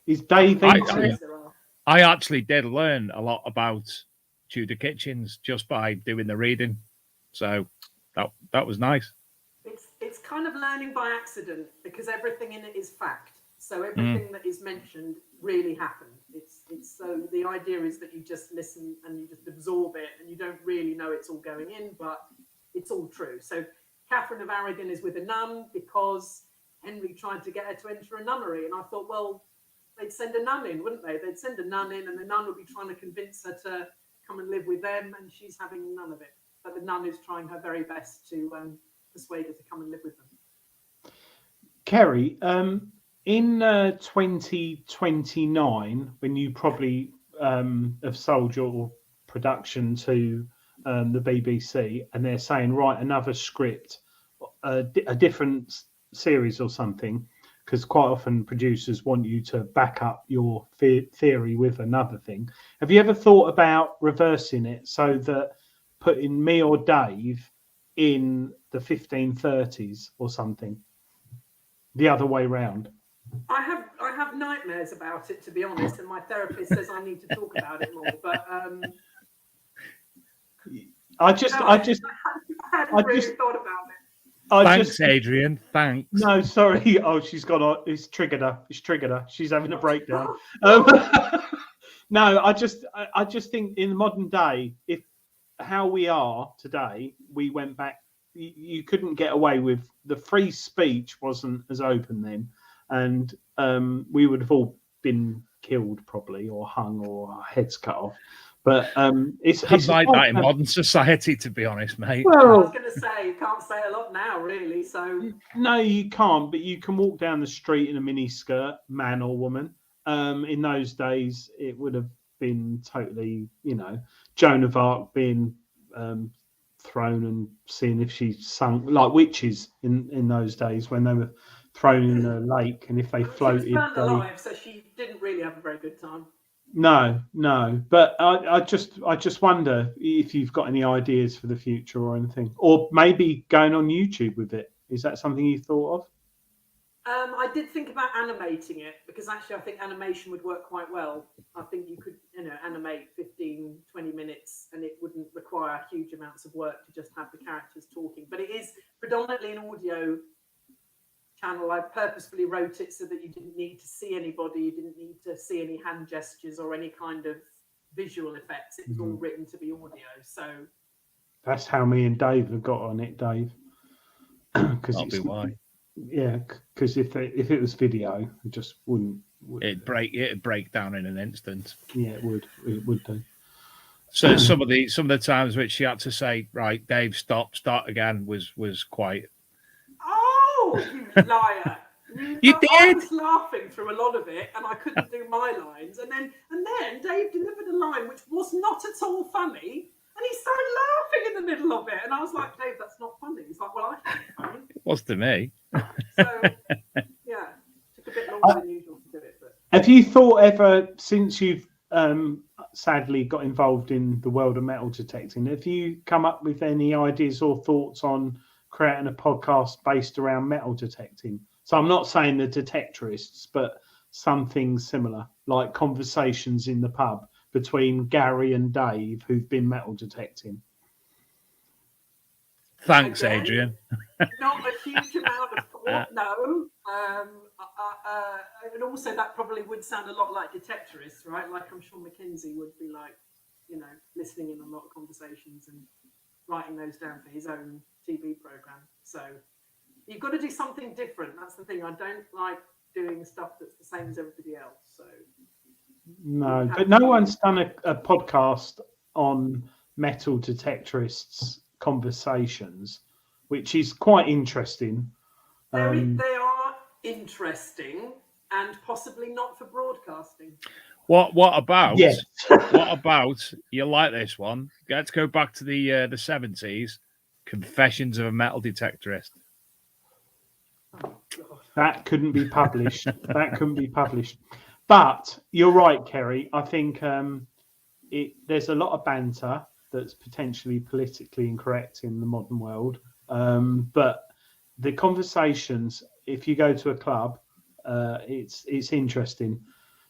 Is Dave into I actually did learn a lot about Tudor kitchens just by doing the reading. So that was nice. It's kind of learning by accident because everything in it is fact. So everything that is mentioned really happened. It's so the idea is that you just listen and you just absorb it and you don't really know it's all going in, but it's all true. So Catherine of Aragon is with a nun because Henry tried to get her to enter a nunnery, and I thought, well, they'd send a nun in, wouldn't they? They'd send a nun in, and the nun would be trying to convince her to come and live with them, and she's having none of it. But the nun is trying her very best to persuade her to come and live with them. Kerrie, in 2029, when you probably have sold your production to the BBC, and they're saying, write another script, a different series or something, because quite often producers want you to back up your theory with another thing. Have you ever thought about reversing it so that putting me or Dave in the 1530s or something, the other way round? I have nightmares about it, to be honest, and my therapist says I need to talk about it more. But I hadn't really thought about it. Thanks, Adrian. Thanks. No, sorry. Oh, she's got on. It's triggered her. She's having a breakdown. No, I just think in the modern day, if how we are today, we went back. You couldn't get away with the free speech wasn't as open then, and we would have all been killed probably, or hung, or our heads cut off. But it's like that in modern society, to be honest, mate. Well, I was going to say, you can't say a lot now, really. So no, you can't. But you can walk down the street in a mini skirt, man or woman. In those days, it would have been totally, Joan of Arc being thrown and seeing if she sunk, like witches in those days when they were thrown in a lake, and if they floated, she was burned alive, so she didn't really have a very good time. No, but I just wonder if you've got any ideas for the future or anything, or maybe going on YouTube with it. Is that something you thought of? I did think about animating it, because actually I think animation would work quite well. I think you could, animate 15, 20 minutes, and it wouldn't require huge amounts of work to just have the characters talking. But it is predominantly an audio channel. I purposefully wrote it so that you didn't need to see anybody, you didn't need to see any hand gestures or any kind of visual effects. It was all written to be audio. So that's how me and Dave have got on it, Dave. Because that'll be why. Yeah, because if it was video, it just wouldn't. It'd break down in an instant. Yeah, it would do. So some of the times which she had to say, right, Dave, start again was quite. Oh, you liar! You did. I was laughing through a lot of it, and I couldn't do my lines. And then Dave delivered a line which was not at all funny, and he started laughing in the middle of it. And I was like, Dave, that's not funny. He's like, well, I think it's funny. It was to me. So yeah, took a bit longer than usual to do it. But have you thought ever, since you've sadly got involved in the world of metal detecting, have you come up with any ideas or thoughts on creating a podcast based around metal detecting? So I'm not saying the Detectorists, but something similar, like conversations in the pub between Gary and Dave, who've been metal detecting. Thanks, Adrian. Not a huge amount of thought, no. And also that probably would sound a lot like Detectorists, right? Like I'm sure Mackenzie would be like, listening in on a lot of conversations and writing those down for his own TV program. So you've got to do something different. That's the thing. I don't like doing stuff that's the same as everybody else. So no, but no one's done a podcast on metal detectorists conversations, which is quite interesting. They are interesting and possibly not for broadcasting. What about? Yes. What about? You like this one? Let's go back to the 70s. Confessions of a Metal Detectorist. Oh, God. That couldn't be published. But you're right, Kerrie. I think there's a lot of banter that's potentially politically incorrect in the modern world. But the conversations, if you go to a club, it's interesting.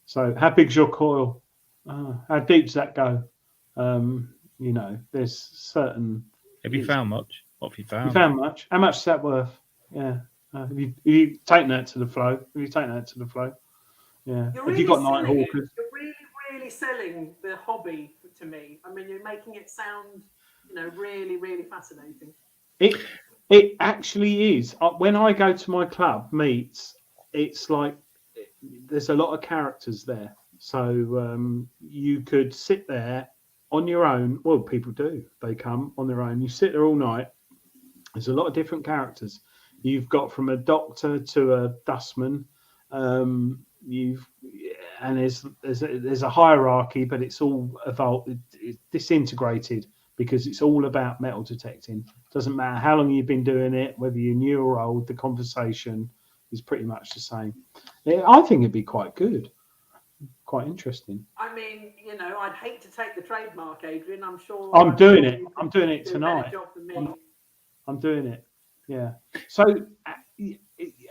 So, how big's your coil? How deep does that go? You know, there's certain. Have you found much? What have you found? You found much? How much is that worth? Yeah. Have you taken that to the flow? Yeah. Have you got night hawkers? You're really selling the hobby to me. I mean, you're making it sound, you know, really, really fascinating. It actually is. When I go to my club meets, it's like there's a lot of characters there. So you could sit there on your own. Well, people do. They come on their own. You sit there all night. There's a lot of different characters. You've got from a doctor to a dustman. There's a hierarchy, but it's all evolved, it's disintegrated because it's all about metal detecting. Doesn't matter how long you've been doing it, whether you're new or old. The conversation is pretty much the same. I think it'd be quite good, quite interesting. I mean, you know, I'd hate to take the trademark, Adrian. I'm sure. I'm doing it. I'm doing it tonight. I'm doing it. Yeah. So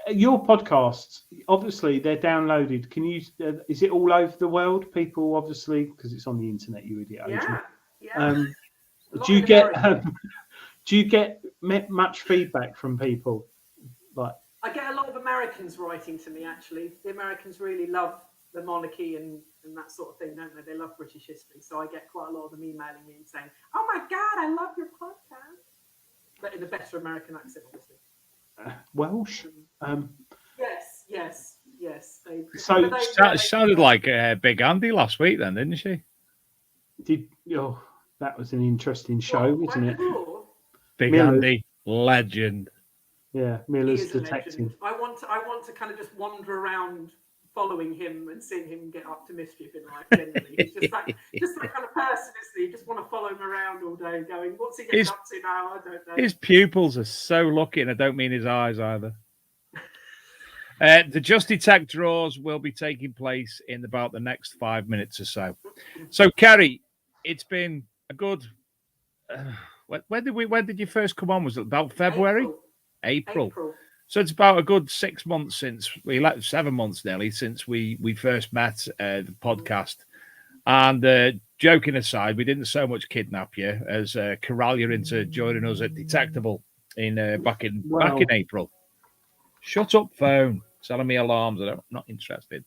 your podcasts, obviously, they're downloaded. Can you? Is it all over the world? People, obviously, because it's on the internet. You idiot. Yeah. Do you get much feedback from people? Like, I get a lot of Americans writing to me. Actually, the Americans really love the monarchy and that sort of thing, don't they? They love British history. So I get quite a lot of them emailing me and saying, "Oh my God, I love your podcast," but in a better American accent, obviously. Welsh. Yes. So it sounded like Big Andy last week, then, didn't she? That was an interesting show, wasn't it? Big Andy, legend. Yeah, Miller's detecting. I want to kind of just wander around following him and seeing him get up to mischief in life generally. He's just that kind of person, isn't he? You just want to follow him around all day going, what's he getting up to now? I don't know. His pupils are so lucky, and I don't mean his eyes either. The Just Detect draws will be taking place in about the next 5 minutes or so. So, Kerrie, it's been a good... when did you first come on? Was it about February? April. So it's about a good 6 months since 7 months nearly since we first met the podcast. And joking aside, we didn't so much kidnap you as corral you into joining us at Detectable back in April. Shut up, phone. Selling me alarms. I'm not interested.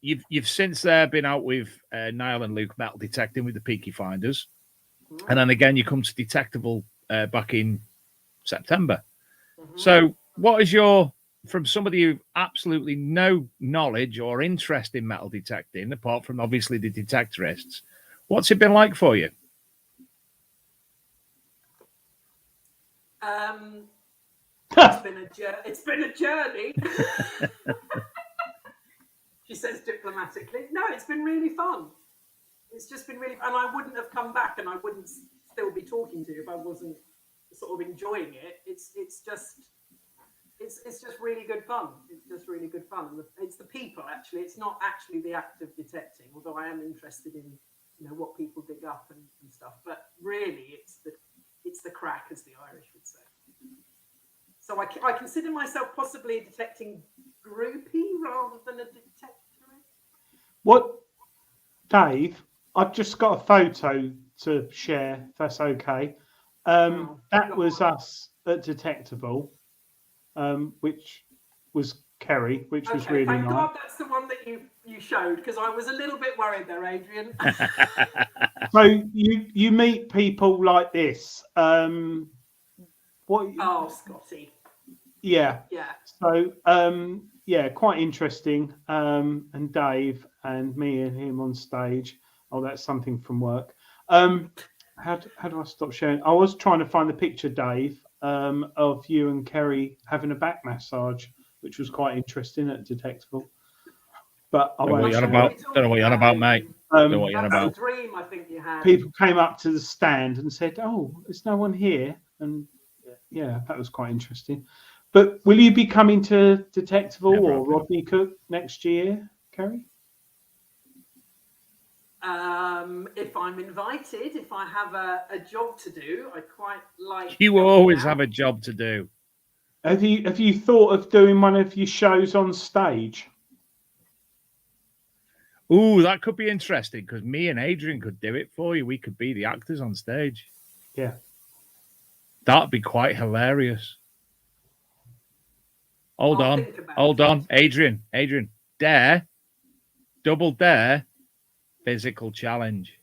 You've since been out with Niall and Luke metal detecting with the Peaky Finders, and then again you come to Detectable back in September. So what is from somebody who absolutely no knowledge or interest in metal detecting, apart from obviously the detectorists, what's it been like for you? It's been a journey. She says diplomatically. No, it's been really fun. It's just been really fun. And I wouldn't have come back and I wouldn't still be talking to you if I wasn't sort of enjoying it. It's just really good fun. It's just really good fun. It's the people, actually. It's not actually the act of detecting, although I am interested in, you know, what people dig up and stuff. But really, it's the crack, as the Irish would say. So I consider myself possibly a detecting groupie rather than a detectorist. What, Dave? I've just got a photo to share, if that's okay. That was us at Detectable, which was Kerrie, which was really nice. Thank God that's the one that you showed, because I was a little bit worried there, Adrian. So you meet people like this. Scotty. Yeah. So quite interesting. And Dave and me and him on stage. Oh, that's something from work. How do I stop sharing? I was trying to find the picture, Dave, of you and Kerrie having a back massage, which was quite interesting at Detectable. But I won't. Don't know what you're on about, mate. Don't know what you're on about. Dream, I think you had. People came up to the stand and said, "Oh, there's no one here," and yeah, that was quite interesting. But will you be coming to Detectable or Rodney Cook next year, Kerrie? If I'm invited, if I have a job to do, I quite like. You always have a job to do. Have you thought of doing one of your shows on stage? Ooh, that could be interesting because me and Adrian could do it for you. We could be the actors on stage. Yeah. That'd be quite hilarious. Hold I'll on. think about Hold it. on. Adrian. Dare. Double dare. Physical challenge.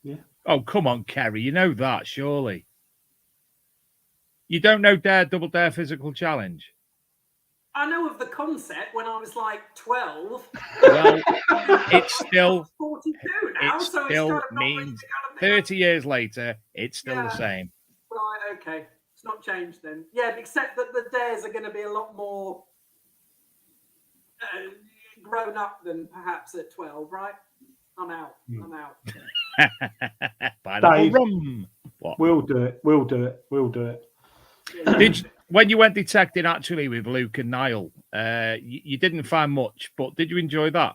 Yeah. Oh, come on, Kerrie. You know that, surely. You don't know double dare physical challenge? I know of the concept when I was like 12. Well, it's still 42 now, it so still it's kind of not really means the kind of thing 30 years later, it's still the Yeah. same. Right, okay. It's not changed then. Yeah, except that the dares are going to be a lot more grown up than perhaps at 12, right? I'm out. I'm out. Dave, rum. What? We'll do it. We'll do it. We'll do it. When you went detecting actually with Luke and Niall, you didn't find much, but did you enjoy that?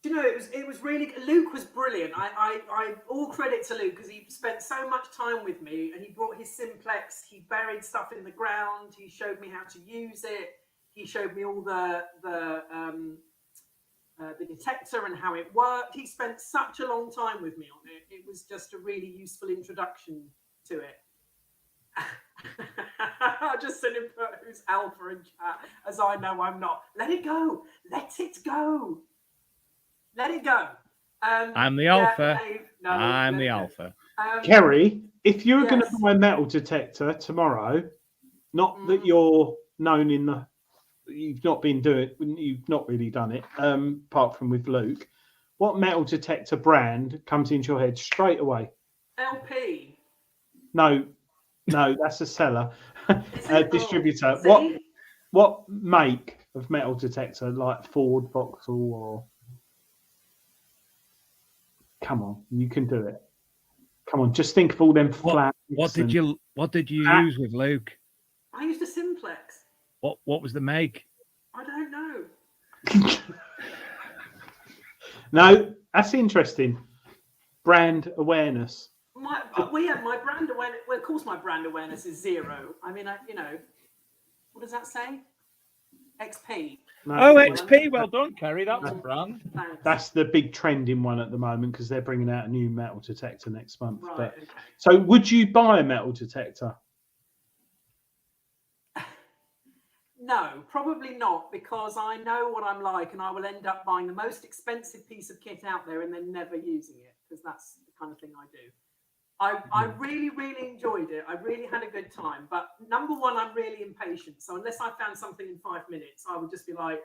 You know, it was really. Luke was brilliant. I all credit to Luke because he spent so much time with me, and he brought his simplex. He buried stuff in the ground. He showed me how to use it. He showed me all the detector and how it worked. He spent such a long time with me on it. It was just a really useful introduction to it. I just sent him put who's alpha in chat, as I know I'm not. Let it go. Let it go. Let it go. I'm the alpha. Dave, no, I'm the no. alpha. Kerrie, if you're going to Yes. buy a metal detector tomorrow, not that you're known in the, you've not been doing, you've not really done it, apart from with Luke. What metal detector brand comes into your head straight away? LP. No, that's a seller, Is it? distributor. Oh, see? What make of metal detector? Like Ford, Vauxhall, or? Come on, you can do it. Come on, just think of all them flats. What did you use with Luke? I used a simplex. What was the make? I don't know. No, that's interesting. Brand awareness. My brand awareness. Well, of course, my brand awareness is 0. I mean, what does that say? XP. No, Oh, XP. Well done, Kerrie. That's a brand. Thanks. That's the big trending one at the moment because they're bringing out a new metal detector next month. Right, But, okay. so, would you buy a metal detector? No, probably not, because I know what I'm like, and I will end up buying the most expensive piece of kit out there and then never using it, because that's the kind of thing I do. I really, really enjoyed it. I really had a good time. But number one, I'm really impatient. So unless I found something in 5 minutes, I would just be like,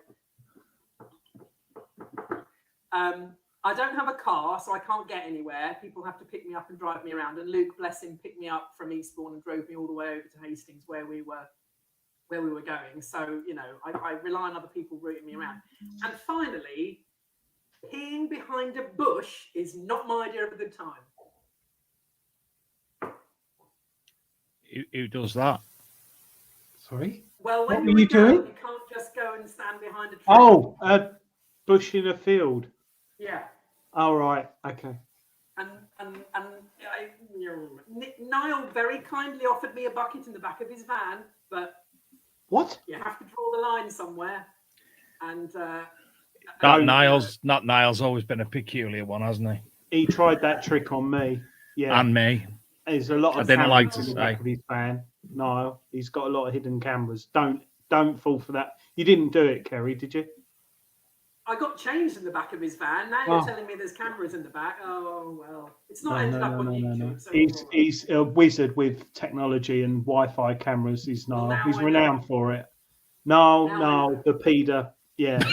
I don't have a car, so I can't get anywhere. People have to pick me up and drive me around. And Luke, bless him, picked me up from Eastbourne and drove me all the way over to Hastings, where we were going. So, I rely on other people routing me around. And finally, peeing behind a bush is not my idea of a good time. Who does that? Sorry? Well, when What you're were you a girl, doing? you can't just go and stand behind a tree. Oh, a bush in a field. Yeah. All right. Okay. And Niall very kindly offered me a bucket in the back of his van, but What? you have to draw the line somewhere. And Niall's always been a peculiar one, hasn't he? He tried that trick on me. Yeah. And me. There's a lot of I didn't like cameras to in the back say. of his van. No, he's got a lot of hidden cameras. Don't fall for that. You didn't do it, Kerrie, did you? I got changed in the back of his van. Now you're telling me there's cameras in the back. Oh, well. It's not ended up on YouTube. So He's a wizard with technology and Wi-Fi cameras. He's Niall. now He's I know. renowned for it. Now I No, the Peter. Yeah,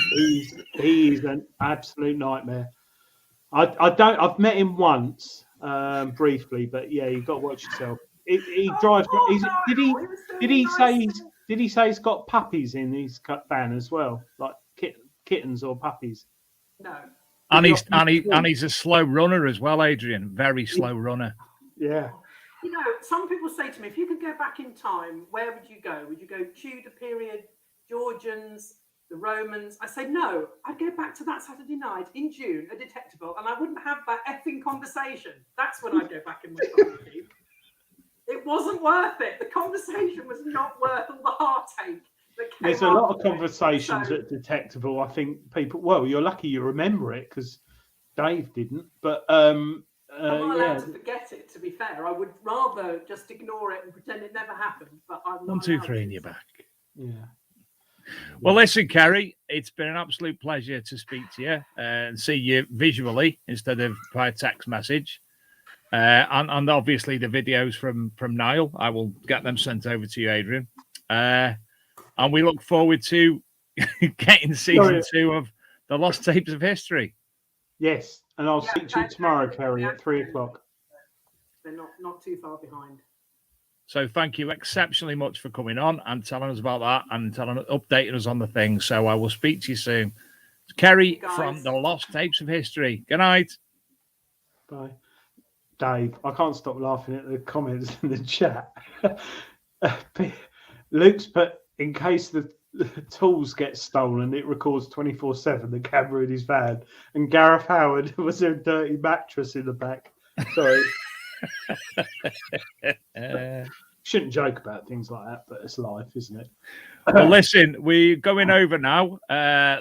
he is an absolute nightmare. I've met him once, briefly, but yeah, you've got to watch yourself. He drives. Did he say he's got puppies in his van as well, like kittens or puppies? No. And he's a slow runner as well, Adrian. Very slow runner. Yeah. Some people say to me, if you could go back in time, where would you go? Would you go Tudor period, Georgians, the Romans. I say, no, I'd go back to that Saturday night in June, a Detectable, and I wouldn't have that effing conversation. That's when I'd go back in my time machine. It wasn't worth it. The conversation was not worth all the heartache. There's a lot of conversations at Detectable. I think people, well, you're lucky you remember it because Dave didn't. But I'm not allowed to forget it, to be fair. I would rather just ignore it and pretend it never happened. But I'm not 1, 2, 3, and you're back. Yeah. Well, listen, Kerrie, it's been an absolute pleasure to speak to you and see you visually instead of by text message. And obviously the videos from Niall, I will get them sent over to you, Adrian. And we look forward to getting season 2 of The Lost Tapes of History. Yes, and I'll speak to you tomorrow, Kerrie, at 3 o'clock. They're not too far behind. So thank you exceptionally much for coming on and telling us about that and updating us on the things. So I will speak to you soon. It's Kerrie from The Lost Tapes of History. Good night. Bye. Dave, I can't stop laughing at the comments in the chat. Luke's put, in case the tools get stolen, it records 24/7, the camera in his van. And Gareth Howard, was there a dirty mattress in the back? Sorry. Shouldn't joke about things like that, but it's life, isn't it? Well, listen, we're going over now.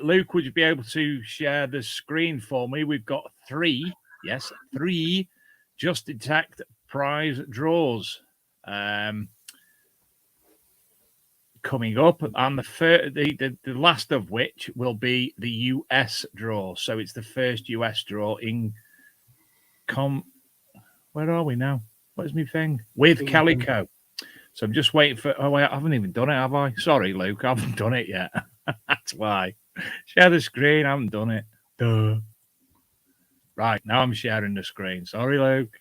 Luke, would you be able to share the screen for me? We've got 3 Just Detect prize draws coming up, and the last of which will be the US draw. So it's the first US draw in where are we now? What is my thing? With Calico. So I'm just waiting for. Oh, wait, I haven't even done it, have I? Sorry, Luke, I haven't done it yet. That's why. Share the screen. I haven't done it. Duh. Right, now I'm sharing the screen. Sorry, Luke.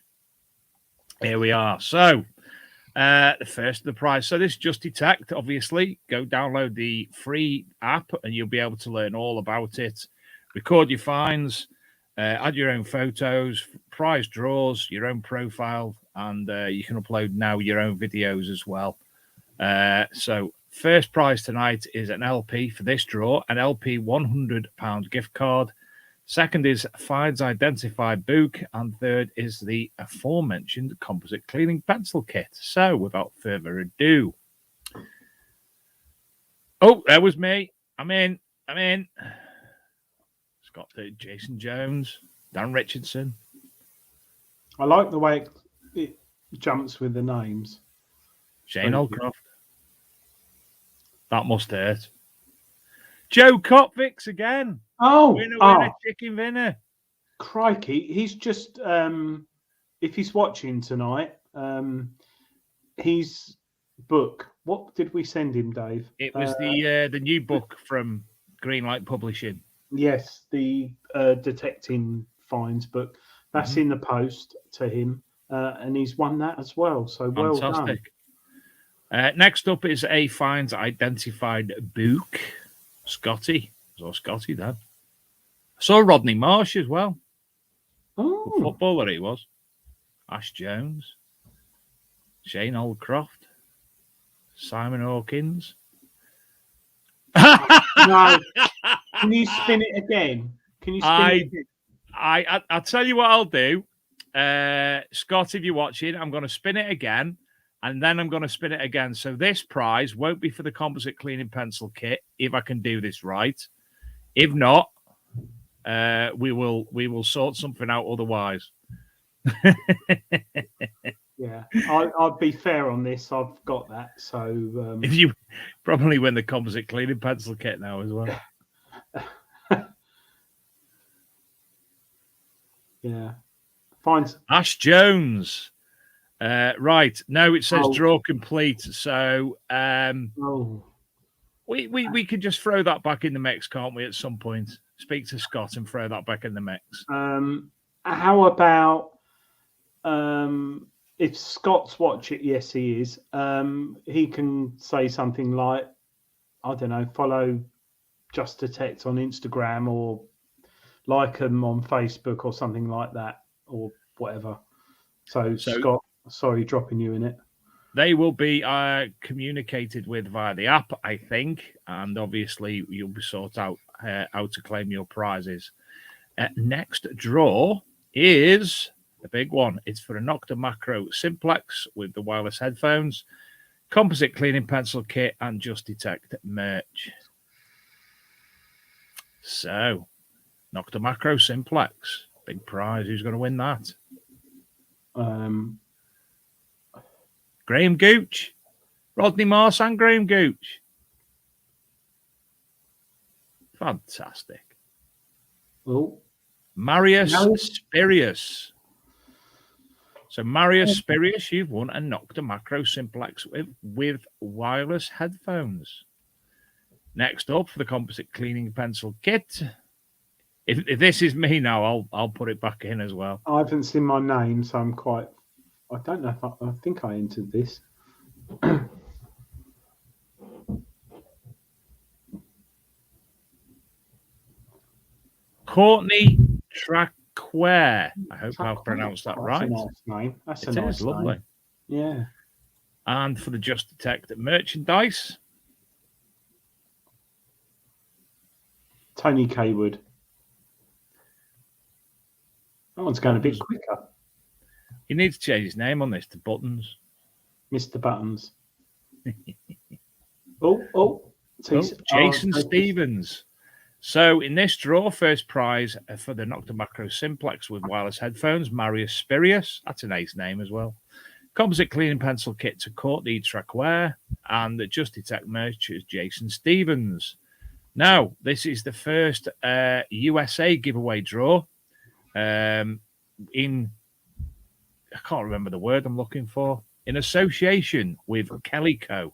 Here we are. So, the first of the prize. So this Just Detect, obviously. Go download the free app and you'll be able to learn all about it. Record your finds, add your own photos, prize draws, your own profile, and you can upload now your own videos as well. So first prize tonight is an LP for this draw, an LP £100 gift card. Second is Finds Identified book, and third is the aforementioned Composite Cleaning Pencil kit. So, without further ado, oh, that was me. I'm in. It's got the Jason Jones, Dan Richardson. I like the way it jumps with the names. Shane Holdcroft. That must hurt. Joe Kopvix again. Oh, winner, chicken winner. Crikey. He's just, if he's watching tonight, his book, what did we send him, Dave? It was the new book from Greenlight Publishing. Yes, the Detecting Finds book. That's in the post to him, and he's won that as well. So well done. Next up is a Finds Identified book. Scotty. I saw Scotty then. I saw Rodney Marsh as well. Oh. The footballer he was. Ash Jones. Shane Holdcroft. Simon Hawkins. No. Can you spin it again? Can you spin it again? I'll tell you what I'll do. Scott, if you're watching, I'm going to spin it again. And then I'm going to spin it again. So this prize won't be for the Composite Cleaning Pencil kit, if I can do this right. If not, we will sort something out otherwise. Yeah, I'll be fair on this. I've got that. So if you probably win the Composite Cleaning Pencil kit now as well. Yeah. Fine. Ash Jones. Right. No, it says draw complete. So we could just throw that back in the mix, can't we, at some point? Speak to Scott and throw that back in the mix. How about if Scott's watching? Yes, he is. He can say something like, I don't know, follow Just Detect on Instagram or like them on Facebook or something like that or whatever. So Scott, sorry, dropping you in it. They will be communicated with via the app, I think, and obviously you'll be sought out how to claim your prizes. Next draw is the big one. It's for a Nocta Macro Simplex with the wireless headphones, Composite Cleaning Pencil kit, and Just Detect merch. So, Nocta Macro Simplex, big prize. Who's going to win that? Graham Gooch, Rodney Morse, and Graham Gooch. Fantastic. Oh, Marius Spirius. So, Marius Spirius, you've won a Nocta Macro Simplex with wireless headphones. Next up for the Composite Cleaning Pencil kit. If this is me now, I'll put it back in as well. I haven't seen my name, so I'm quite. I don't know if I think I entered this. Courtney Traquare. I hope I've pronounced that right. That's a nice name. That's It is lovely. Yeah. And for the Just Detect merchandise, Tony Kaywood. That one's going a bit quicker. He needs to change his name on this to Buttons. Mr. Buttons. Jason Stevens. So in this draw, first prize for the Nocta Macro Simplex with wireless headphones, Marius Spirius. That's a nice name as well. Composite Cleaning Pencil kit to Courtney Traquare, and the Just Detect merch is Jason Stevens. Now, this is the first USA giveaway draw. I can't remember the word I'm looking for. In association with Calico,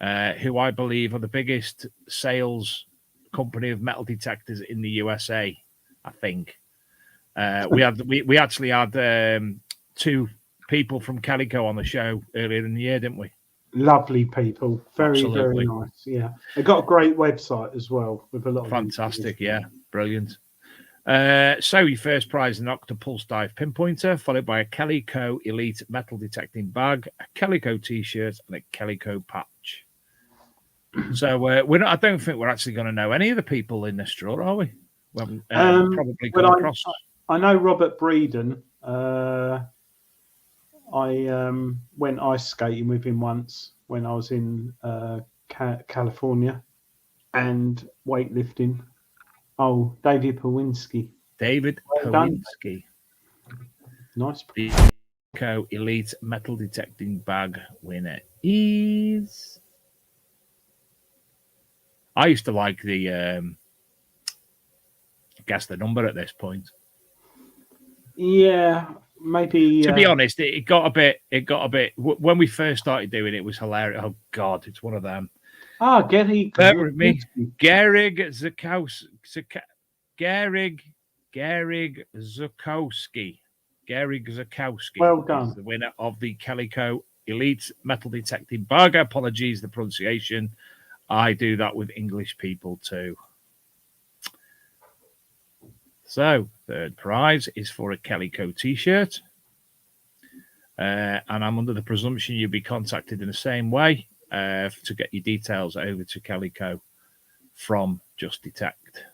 who I believe are the biggest sales company of metal detectors in the USA. I think we actually had two people from Calico on the show earlier in the year, didn't we? Lovely people, very nice. Yeah, they got a great website as well with a lot of fantastic. Yeah, brilliant. So your first prize, an Nocta Pulse Dive pinpointer, followed by a Calico Elite metal detecting bag, a Calico t-shirt, and a Calico patch. So we're not. I don't think we're actually going to know any of the people in this draw, are we? We haven't probably come across. I know Robert Breeden. I went ice skating with him once when I was in California, and weightlifting. Oh, David Pawinski. David Pawinski. Nice. The Calico Elite metal detecting bag winner is. I used to like the guess the number at this point. Yeah, maybe. To be honest, it got a bit. When we first started doing it, it was hilarious. Oh God, it's one of them. Ah, Gary. Bear with me. Gehrig Zukowski. Well done. Is the winner of the Calico Elite metal detecting bag. Apologies, the pronunciation. I do that with English people too. So, third prize is for a Calico t-shirt. And I'm under the presumption you'll be contacted in the same way to get your details over to Calico from Just Detect.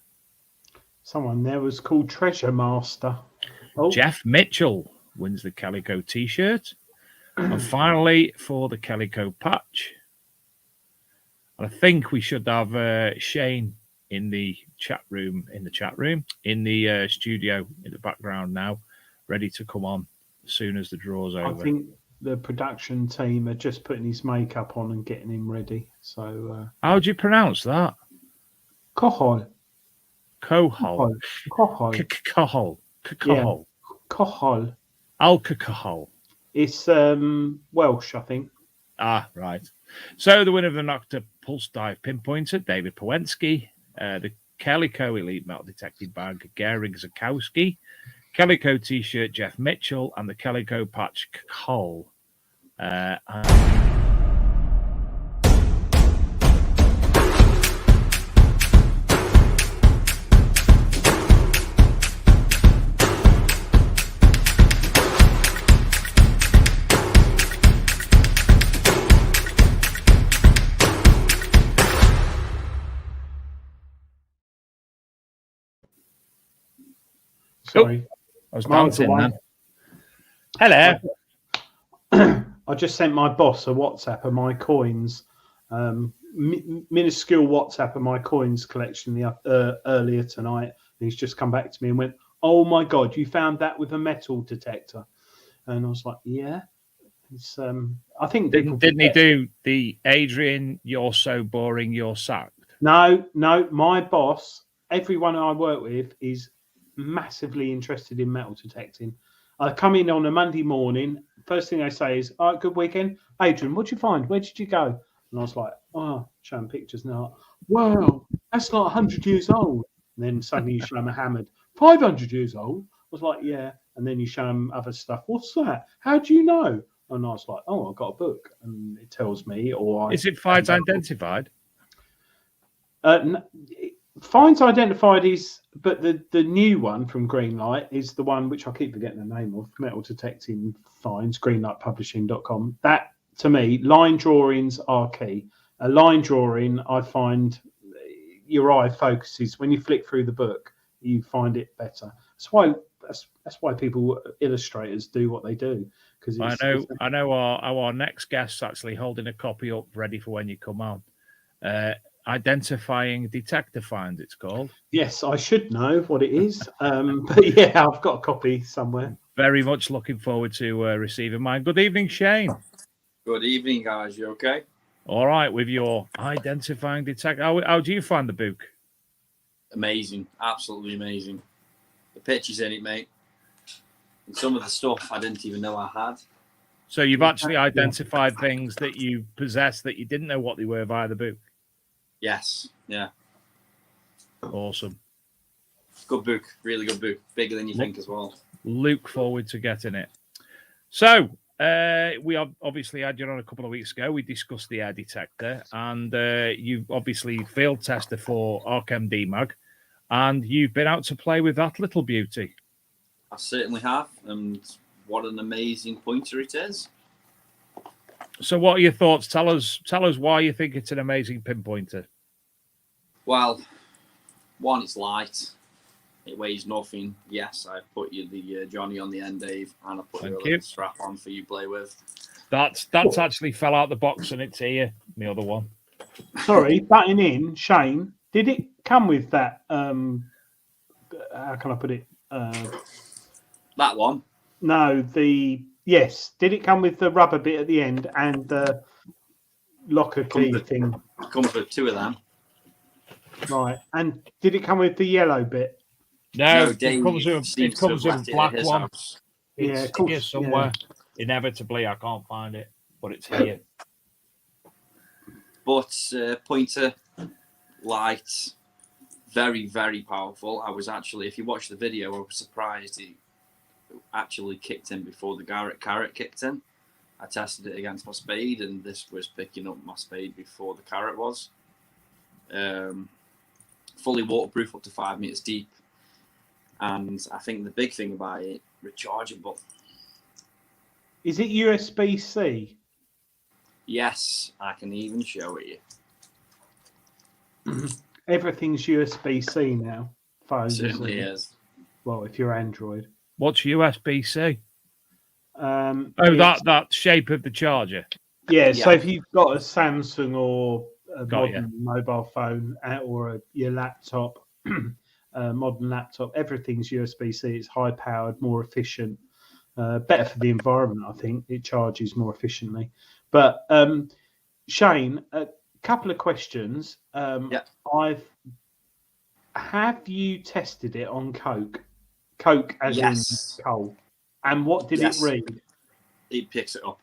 Someone there was called Treasure Master. Oh. Jeff Mitchell wins the Calico t-shirt. And finally, for the Calico patch, I think we should have Shane in the studio in the background now, ready to come on as soon as the draw's over. I think the production team are just putting his makeup on and getting him ready. So, how do you pronounce that? Cohol. Cohol. Cohol. Cohol. Cohol. Cohol. Alcohol. It's Welsh, I think. Ah, right. So the winner of the Nocta Pulse Dive pinpointer, David Pawinski, the Calico Elite metal detecting bag, Gehrig Zukowski, Calico t-shirt, Jeff Mitchell, and the Calico patch, Cole. Sorry. I was Miles dancing away. then. Hello. I just sent my boss a WhatsApp of my coins, minuscule WhatsApp of my coins collection earlier tonight. And he's just come back to me and went, "Oh my God, you found that with a metal detector?" And I was like, "Yeah." It's I think Didn't he do the Adrian, you're so boring, you're sacked? No, my boss, everyone I work with is massively interested in metal detecting. I come in on a Monday morning. First thing they say is, "All right, good weekend. Adrian, what'd you find? Where did you go?" And I was like, "Oh, showing pictures now. Wow, that's like 100 years old." And then suddenly you show them a hammered, 500 years old. I was like, "Yeah." And then you show them other stuff. "What's that? How do you know?" And I was like, "Oh, I've got a book." And it tells me, Is it finds identified? Finds identified is, but the new one from Greenlight is the one which I keep forgetting the name of, Metal Detecting Finds, greenlightpublishing.com. That, to me, line drawings are key. A line drawing, I find your eye focuses. When you flick through the book, you find it better. That's why people, illustrators, do what they do. Because I know our next guest's actually holding a copy up ready for when you come on. Identifying Detector Find, it's called. Yes, I should know what it is. But yeah, I've got a copy somewhere. Very much looking forward to receiving mine. Good evening, Shane. Good evening, guys. You okay? All right, with your Identifying Detector. How do you find the book? Amazing. Absolutely amazing. The pictures in it, mate. And some of the stuff I didn't even know I had. So you've actually identified things that you possess that you didn't know what they were via the book? Yes. Yeah. Awesome. Good book. Really good book. Bigger than you think as well. Look forward to getting it. So we obviously had you on a couple of weeks ago. We discussed the air detector, and you've obviously field tested for Archem DMAG, and you've been out to play with that little beauty. I certainly have, and what an amazing pointer it is. So what are your thoughts? Tell us why you think it's an amazing pinpointer. Well, one, it's light. It weighs nothing. Yes, I put you the Johnny on the end, Dave, and I put you a little strap on for you to play with. That's actually fell out the box and it's here, the other one. Sorry, butting in, Shane, did it come with that, how can I put it? That one? No, yes. Did it come with the rubber bit at the end and the locker key thing? It comes with two of them. Right. And did it come with the yellow bit? No, it comes with black one. It's here somewhere. Yeah. Inevitably, I can't find it, but it's here. But pointer, light, very, very powerful. I was actually, if you watch the video, I was surprised it actually kicked in before the carrot kicked in. I tested it against my spade, and this was picking up my spade before the carrot was. Fully waterproof up to 5 meters deep. And I think the big thing about it, rechargeable. Is it USB-C? Yes, I can even show it you. Everything's USB-C now. Phones, certainly is. Well, if you're Android. What's USB-C? That shape of the charger. Yeah, so if you've got a Samsung or a modern mobile phone or your laptop, modern laptop, everything's USB-C. It's high-powered, more efficient, better for the environment, I think. It charges more efficiently. But, Shane, a couple of questions. Have you tested it on Coke? Coke as in coal. And what did it read? It picks it up.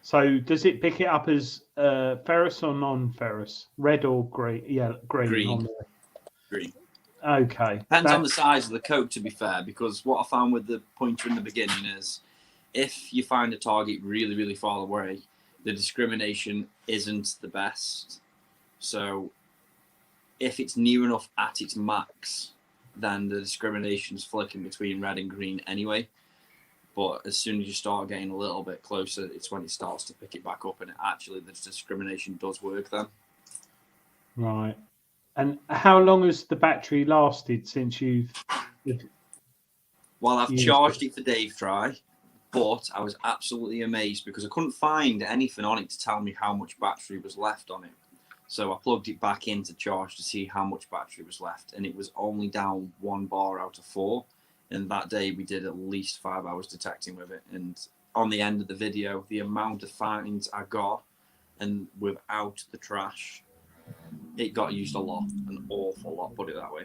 So does it pick it up as ferrous or non-ferrous? Red or green? Yeah, green. Green. Okay. Depends on the size of the Coke, to be fair, because what I found with the pointer in the beginning is if you find a target really, really far away, the discrimination isn't the best. So if it's near enough at its max, then the discrimination's flicking between red and green anyway. But as soon as you start getting a little bit closer, it's when it starts to pick it back up, and the discrimination does work then. Right. And how long has the battery lasted since you've Well, I've charged it for Dave Try, but I was absolutely amazed because I couldn't find anything on it to tell me how much battery was left on it. So I plugged it back in to charge to see how much battery was left, and it was only down 1 bar out of 4. And that day we did at least 5 hours detecting with it. And on the end of the video, the amount of finds I got, and without the trash, it got used a lot, an awful lot, put it that way.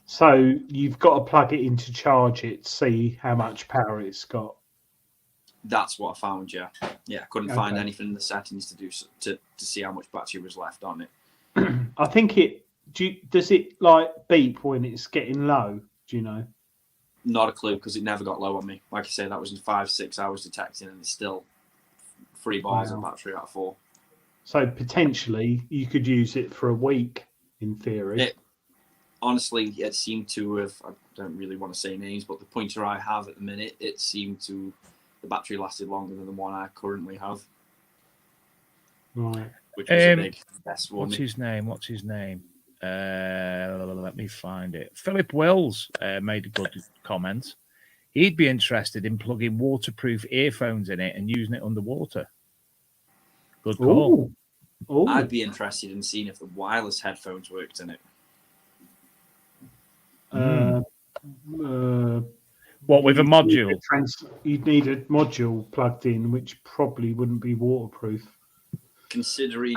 So you've got to plug it in to charge it, see how much power it's got. That's what I found, yeah. Yeah, I couldn't find anything in the settings to see how much battery was left on it. I think does it like beep when it's getting low? Do you know? Not a clue, because it never got low on me. Like I say, that was in 5-6 hours detecting, and it's still 3 bars of battery out of 4. So potentially you could use it for a week, in theory. Honestly, it seemed to have, I don't really want to say names, but the pointer I have at the minute, it seemed to, the battery lasted longer than the one I currently have. Right. Which was a big best one. What's his name? Let me find it. Philip Wells made a good comment. He'd be interested in plugging waterproof earphones in it and using it underwater. Good call. Ooh. I'd be interested in seeing if the wireless headphones worked in it. What, with a module? You'd need a module plugged in, which probably wouldn't be waterproof. Considering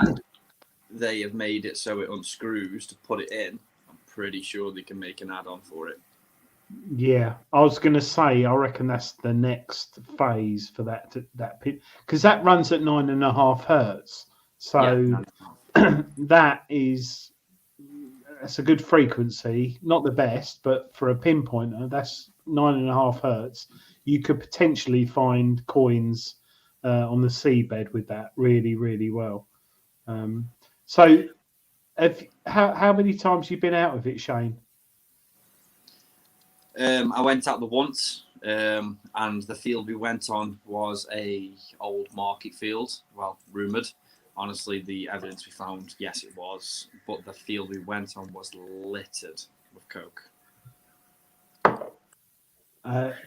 they have made it so it unscrews to put it in, I'm pretty sure they can make an add-on for it. Yeah, I was going to say, I reckon that's the next phase for that pin, because that runs at 9.5 hertz. So that's a good frequency, not the best, but for a pinpointer, that's 9.5 hertz. You could potentially find coins on the seabed with that really, really well. So, how many times have you been out with it, Shane? I went out the once, and the field we went on was a old market field. Well, rumoured. Honestly, the evidence we found, yes, it was. But the field we went on was littered with coke.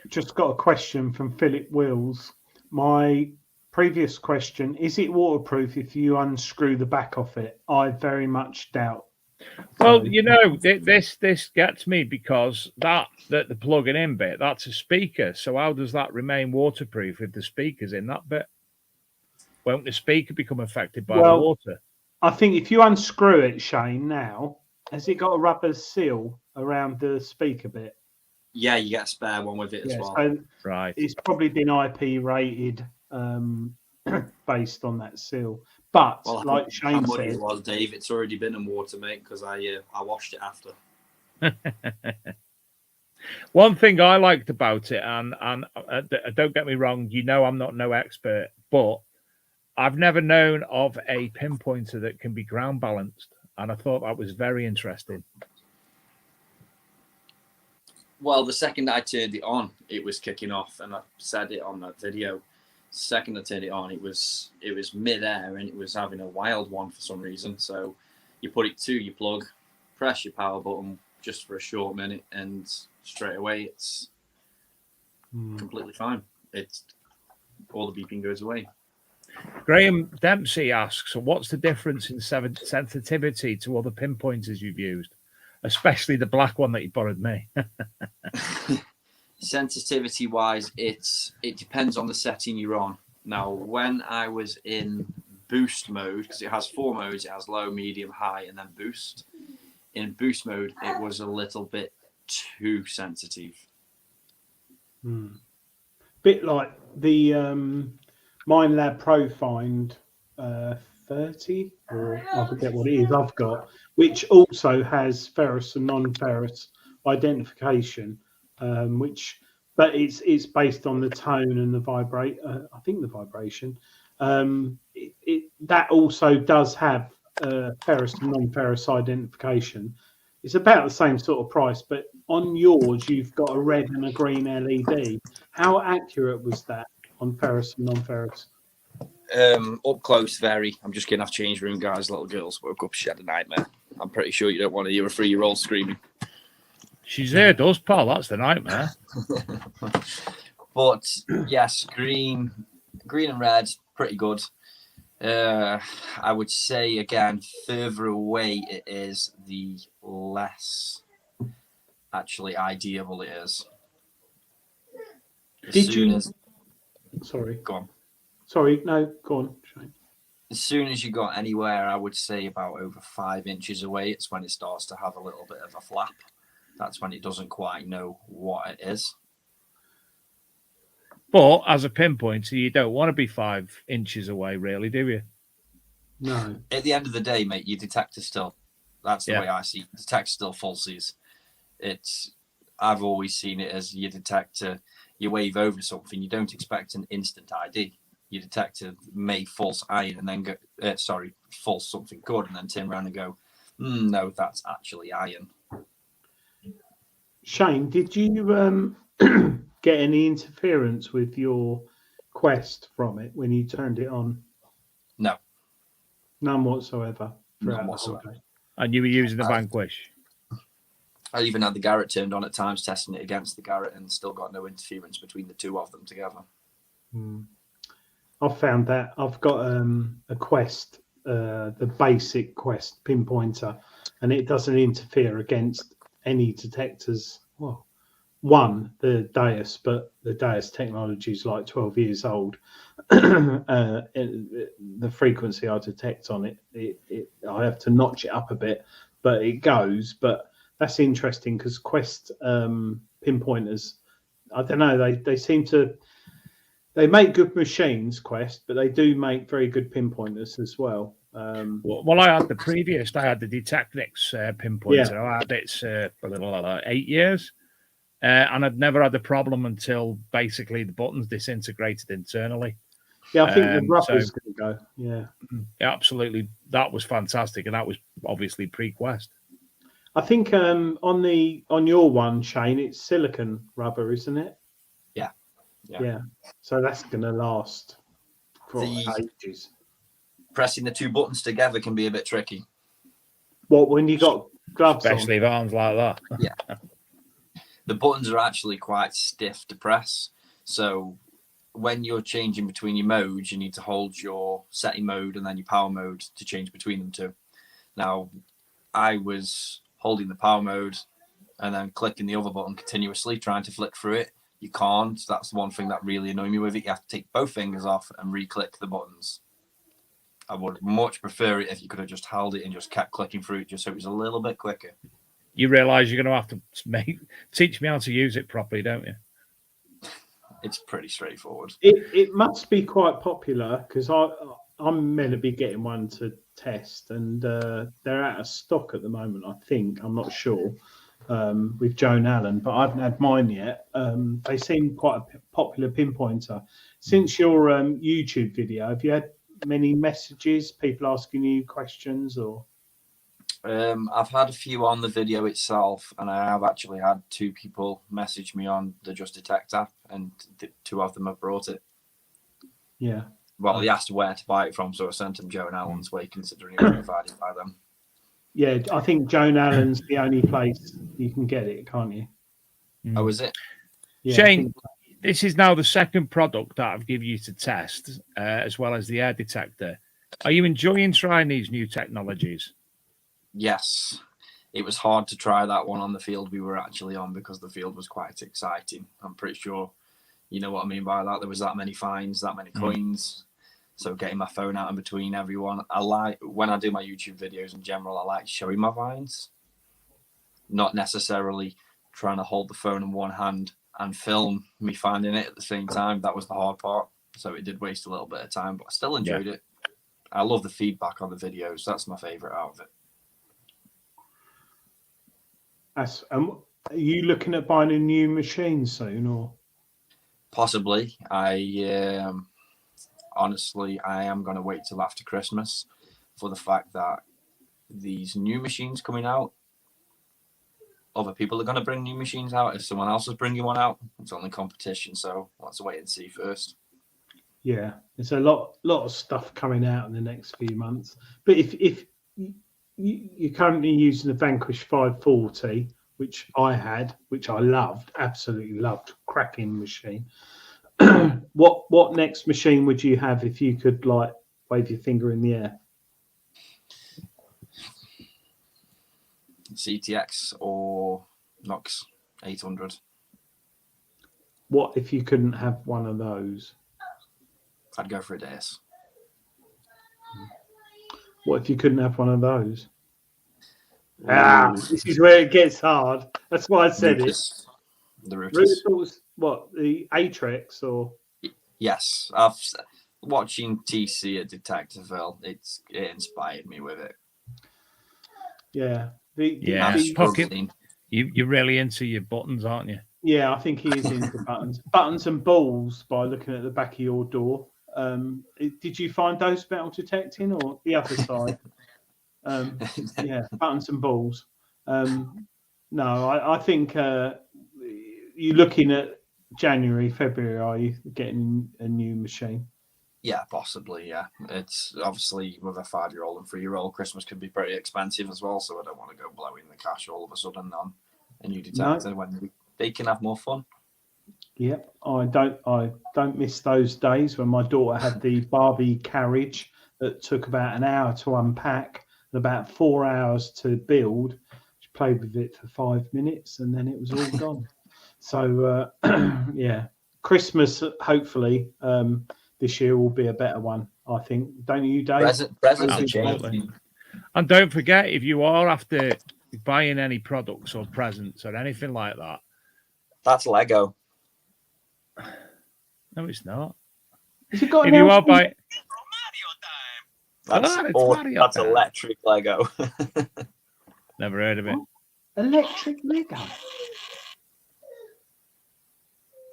Just got a question from Philip Wills. My previous question, is it waterproof if you unscrew the back off it? I very much doubt. Well, you know, this gets me because that the plugging in bit, that's a speaker. So how does that remain waterproof if the speaker's in that bit? Won't the speaker become affected by the water? I think if you unscrew it, Shane, now, has it got a rubber seal around the speaker bit? Yeah, you get a spare one with it as well. So right. It's probably been IP rated based on that seal. But like Shane said, it was, Dave, it's already been in water, mate, because I washed it after. One thing I liked about it, and don't get me wrong, you know I'm not no expert, but I've never known of a pinpointer that can be ground balanced, and I thought that was very interesting. Well, the second I turned it on, it was kicking off, and I said it on that video. The second I turned it on, it was mid-air, and it was having a wild one for some reason. So you put it to your plug, press your power button just for a short minute, and straight away it's completely fine. It's all the beeping goes away. Graham Dempsey asks, what's the difference in sensitivity to other pinpointers you've used, especially the black one that you borrowed me? Sensitivity wise, it depends on the setting you're on. Now, when I was in boost mode, because it has 4 modes, it has low, medium, high, and then boost. In boost mode, it was a little bit too sensitive. Bit like the MindLab ProFind 30, or I forget what it is I've got, which also has ferrous and non-ferrous identification, but it's based on the tone and the vibrate. I think the vibration. That also does have ferrous and non-ferrous identification. It's about the same sort of price, but on yours you've got a red and a green LED. How accurate was that on ferrous and non-ferrous? Up close, very. I'm just getting off change room, guys. Little girls woke up, she had a nightmare. I'm pretty sure you don't want to hear a 3-year-old screaming. She's heard us, pal. That's the nightmare. But yes, green and red, pretty good. I would say again, further away it is, the less actually ideal it is. Sorry. Go on. Sorry, no, go on, Shane. As soon as you got anywhere, I would say about over 5 inches away, it's when it starts to have a little bit of a flap. That's when it doesn't quite know what it is. But as a pinpointer, you don't want to be 5 inches away, really, do you? No. At the end of the day, mate, your detector still, that's the way I see it. The detector still falsies. I've always seen it as your detector, you wave over something, you don't expect an instant ID. Your detector may false iron and then go, false something good and then turn around and go, no, that's actually iron. Shane, did you get any interference with your Quest from it when you turned it on? No. None whatsoever. None whatsoever. And you were using the Vanquish? I even had the Garrett turned on at times, testing it against the Garrett, and still got no interference between the two of them together. I've found that. I've got a Quest, the basic Quest pinpointer, and it doesn't interfere against any detectors. Well, the Deus, but the Deus technology is like 12 years old. The frequency I detect on it, I have to notch it up a bit, but it goes. But that's interesting because Quest pinpointers, I don't know, they seem to, they make good machines, Quest, but they do make very good pinpointers as well. Well, I had the Detectix pinpointer. Yeah. I had it for a little 8 years, and I'd never had a problem until basically the buttons disintegrated internally. Yeah, I think the rubber's going to go. Yeah, absolutely. That was fantastic, and that was obviously pre-Quest. I think on your one, Shane, it's silicon rubber, isn't it? Yeah. So that's going to last for ages. Pressing the two buttons together can be a bit tricky. What, when you got gloves especially with arms like that? Yeah. The buttons are actually quite stiff to press. So when you're changing between your modes, you need to hold your setting mode and then your power mode to change between them two. Now, I was holding the power mode and then clicking the other button continuously, trying to flick through it. You can't. That's the one thing that really annoyed me with it. You have to take both fingers off and re-click the buttons. I would much prefer it if you could have just held it and just kept clicking through it, just so it was a little bit quicker. You realise you're going to have to teach me how to use it properly, don't you? It's pretty straightforward. It must be quite popular because I'm meant to be getting one to test, and they're out of stock at the moment. I think, I'm not sure, with Joan Allen, but I haven't had mine yet. They seem quite a popular pinpointer. Since your YouTube video, have you had many messages, people asking you questions, or? I've had a few on the video itself, and I have actually had 2 people message me on the Just Detect app, and 2 of them have brought it. Yeah. Well, they asked where to buy it from, so I sent them Joan Allen's way, considering it was provided by them. Yeah, I think Joan Allen's the only place you can get it, can't you? Oh, is it? Yeah, Shane, this is now the second product that I've given you to test, as well as the air detector. Are you enjoying trying these new technologies? Yes. It was hard to try that one on the field we were actually on because the field was quite exciting. I'm pretty sure you know what I mean by that. There was that many fines, that many coins. So getting my phone out in between everyone. When I do my YouTube videos in general, I like showing my vines. Not necessarily trying to hold the phone in one hand and film me finding it at the same time. That was the hard part. So it did waste a little bit of time, but I still enjoyed it. I love the feedback on the videos. That's my favourite out of it. Are you looking at buying a new machine soon, or? Possibly. Honestly, I am going to wait till after Christmas for the fact that these new machines coming out, other people are going to bring new machines out. If someone else is bringing one out, it's only competition. So let's wait and see first. Yeah, there's a lot of stuff coming out in the next few months. But if you're currently using the Vanquish 540, which I had, which I loved, absolutely loved, cracking machine. What next machine would you have if you could like wave your finger in the air? CTX or Knox 800. What if you couldn't have one of those? I'd go for a DS. What if you couldn't have one of those? This is where it gets hard. That's why I said Routers. The routers. Routers. What, the Atrex or? Yes, I've watching TC at Detectorville. It inspired me with it. Yeah. Pocket. You're really into your buttons, aren't you? Yeah, I think he is into buttons. Buttons and balls by looking at the back of your door. Did you find those metal detecting or the other side? Yeah, buttons and balls. No, I think you're looking at January, February, are you getting a new machine? Yeah, possibly, yeah. It's obviously with a 5-year-old and 3-year-old, Christmas can be pretty expensive as well, so I don't want to go blowing the cash all of a sudden on a new detector when they can have more fun. Yep, I don't miss those days when my daughter had the Barbie carriage that took about an hour to unpack and about 4 hours to build. She played with it for 5 minutes and then it was all gone. So yeah, Christmas hopefully this year will be a better one, I think. Don't you, Dave? Presents are changing. And don't forget, if you are after buying any products or presents or anything like that, that's Lego. No, it's not. If you are buying, that's electric Lego. Never heard of it. Electric Lego.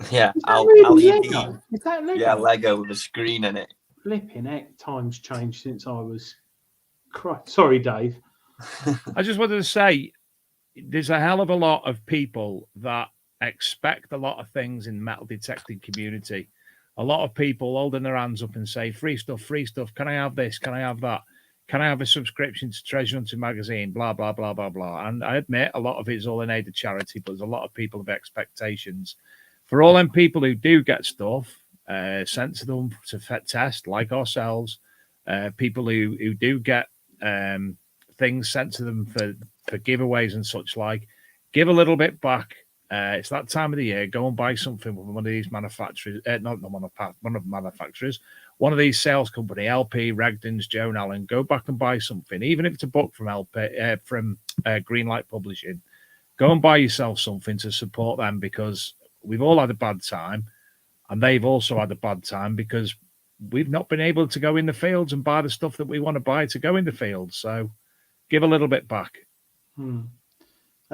Yeah, Lego? Is that Lego? Yeah, Lego with a screen in it. Flipping heck, times changed since I was. Sorry, Dave. I just wanted to say, there's a hell of a lot of people that expect a lot of things in metal detecting community. A lot of people holding their hands up and say, free stuff. Can I have this? Can I have that? Can I have a subscription to Treasure Hunting magazine? Blah, blah, blah, blah, blah. And I admit a lot of it is all in aid of charity, but there's a lot of people with expectations. For all them people who do get stuff sent to them to test, like ourselves, people who do get things sent to them for giveaways and such like, give a little bit back. It's that time of the year. Go and buy something with one of these manufacturers, one of these sales company, LP, Regdens, Joan Allen. Go back and buy something, even if it's a book from LP, from Greenlight Publishing. Go and buy yourself something to support them, because we've all had a bad time, and they've also had a bad time because we've not been able to go in the fields and buy the stuff that we want to buy to go in the fields. So give a little bit back. And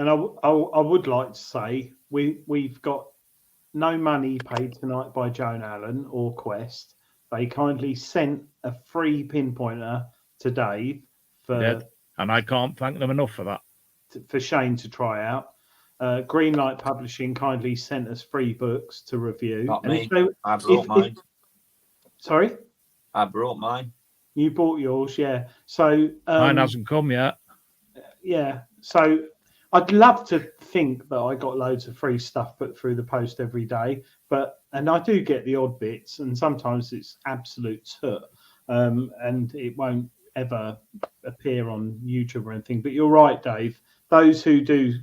I would like to say we've got no money paid tonight by Joan Allen or Quest. They kindly sent a free pinpointer to Dave and I can't thank them enough for that. For Shane to try out. Greenlight Publishing kindly sent us free books to review. Not me. I brought mine. Sorry? I brought mine. You bought yours, yeah. So mine hasn't come yet. Yeah. So I'd love to think that I got loads of free stuff put through the post every day, and I do get the odd bits, and sometimes it's absolute soot, and it won't ever appear on YouTube or anything. But you're right, Dave. Those who do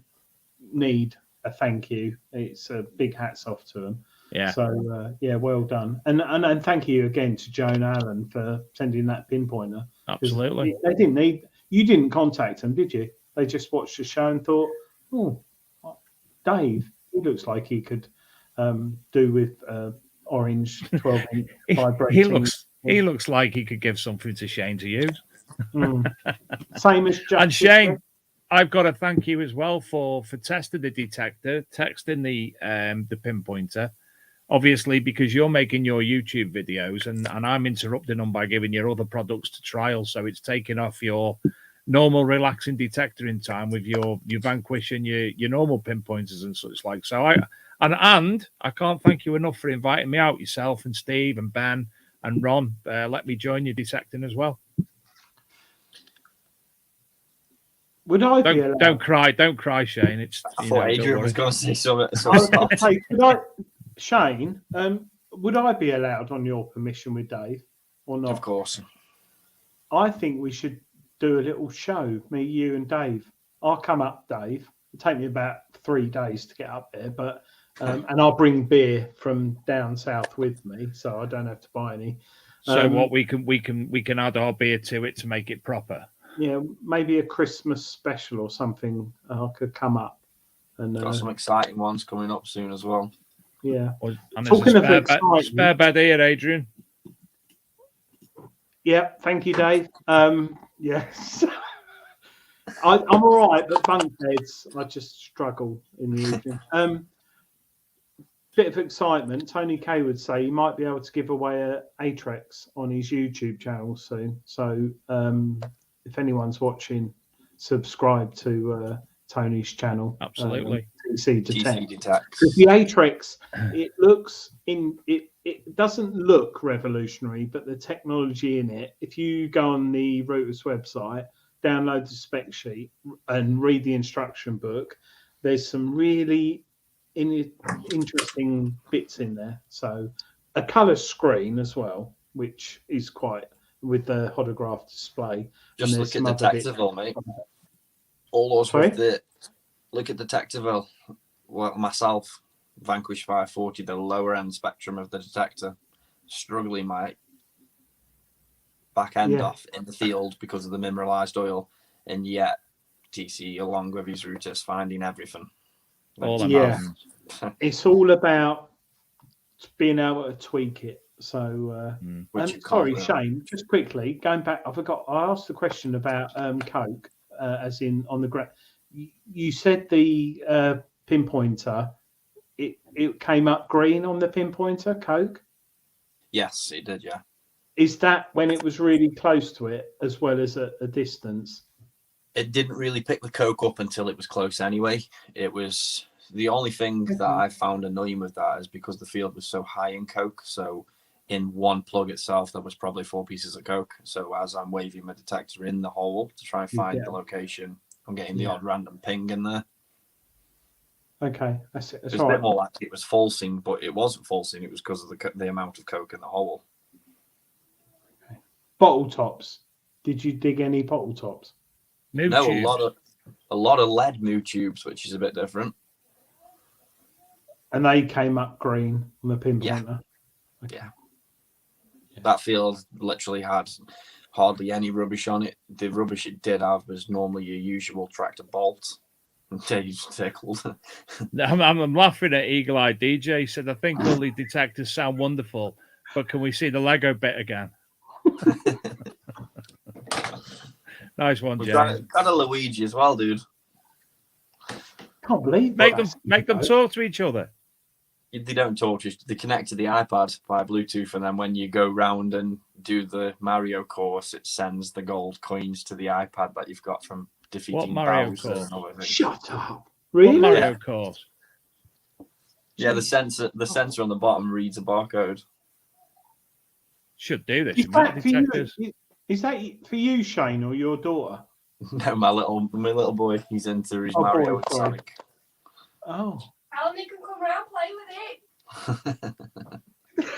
need a thank you, it's a big hats off to them. Yeah. So yeah, well done, and thank you again to Joan Allen for sending that pinpointer. Absolutely. They didn't need. You didn't contact them, did you? They just watched the show and thought, "Oh, Dave, he looks like he could do with orange 12-inch vibrating." He looks like he could give something to Shane to use. Same as Jack. And Shane, I've got to thank you as well for testing the detector, texting the pinpointer. Obviously, because you're making your YouTube videos, and I'm interrupting them by giving your other products to trial, so it's taking off your normal relaxing detectoring time with your Vanquish and your normal pinpointers and such like. So I can't thank you enough for inviting me out, yourself and Steve and Ben and Ron. Let me join you detecting as well. Would I be allowed? Don't cry, Shane. It's I thought Adrian was going to say something. Shane, would I be allowed on your permission with Dave or not? Of course. I think we should do a little show, me, you, and Dave. I'll come up, Dave. It'll take me about 3 days to get up there, but and I'll bring beer from down south with me, so I don't have to buy any. So what we can add our beer to it to make it proper. Yeah, maybe a Christmas special or something. I could come up and got some exciting ones coming up soon as well. Yeah. And Talking of spare bed here, Adrian. Yeah, thank you, Dave. Yes. I'm all right, but bunk beds, I just struggle in the evening. Bit of excitement. Tony K would say he might be able to give away a Atrex on his YouTube channel soon. So if anyone's watching, subscribe to Tony's channel. Absolutely. TC Detect. Detects. The Atrex, it doesn't look revolutionary, but the technology in it, if you go on the Reuters website, download the spec sheet and read the instruction book, there's some really interesting bits in there. So a color screen as well, which is quite with the holograph display. Just look at Detectorville, mate. All those with the look at Detectorville. Well, myself, Vanquish 540, the lower end spectrum of the detector, struggling my back end off in the field because of the mineralized oil, and yet TC, along with his routers, finding everything. It's all about being able to tweak it. So, sorry, Shane, just quickly going back, I forgot. I asked the question about Coke, as in on the ground. You said the pinpointer, it came up green on the pinpointer, Coke. Yes, it did. Yeah. Is that when it was really close to it, as well as a distance? It didn't really pick the Coke up until it was close anyway. It was the only thing that I found annoying with that is because the field was so high in Coke. So in one plug itself, there was probably 4 pieces of Coke. So as I'm waving my detector in the hole to try and find the location, I'm getting the odd random ping in there. Okay, that's it. It's a bit more like it was falsing, but it wasn't falsing. It was because of the amount of Coke in the hole. Okay. Bottle tops. Did you dig any bottle tops? No, a lot of lead moo tubes, which is a bit different. And they came up green on the pinpointer. Yeah. Okay. Yeah. That field literally had hardly any rubbish on it. The rubbish it did have was normally your usual tractor bolt. Dave's tickled. I'm laughing at Eagle Eye DJ. He said, I think all the detectors sound wonderful, but can we see the Lego bit again? Nice one, Jay. Got a Luigi as well, dude. Can't believe make them talk to each other. They don't talk to each other. They connect to the iPad via Bluetooth, and then when you go round and do the Mario course, it sends the gold coins to the iPad that you've got from defeating Bowser. Shut up! Really? What Mario course? Yeah, the sensor on the bottom reads a barcode. Should do this. Is that for you, Shane, or your daughter? No, my little boy. He's into his Mario and Sonic. Oh. Alan can come round play with it.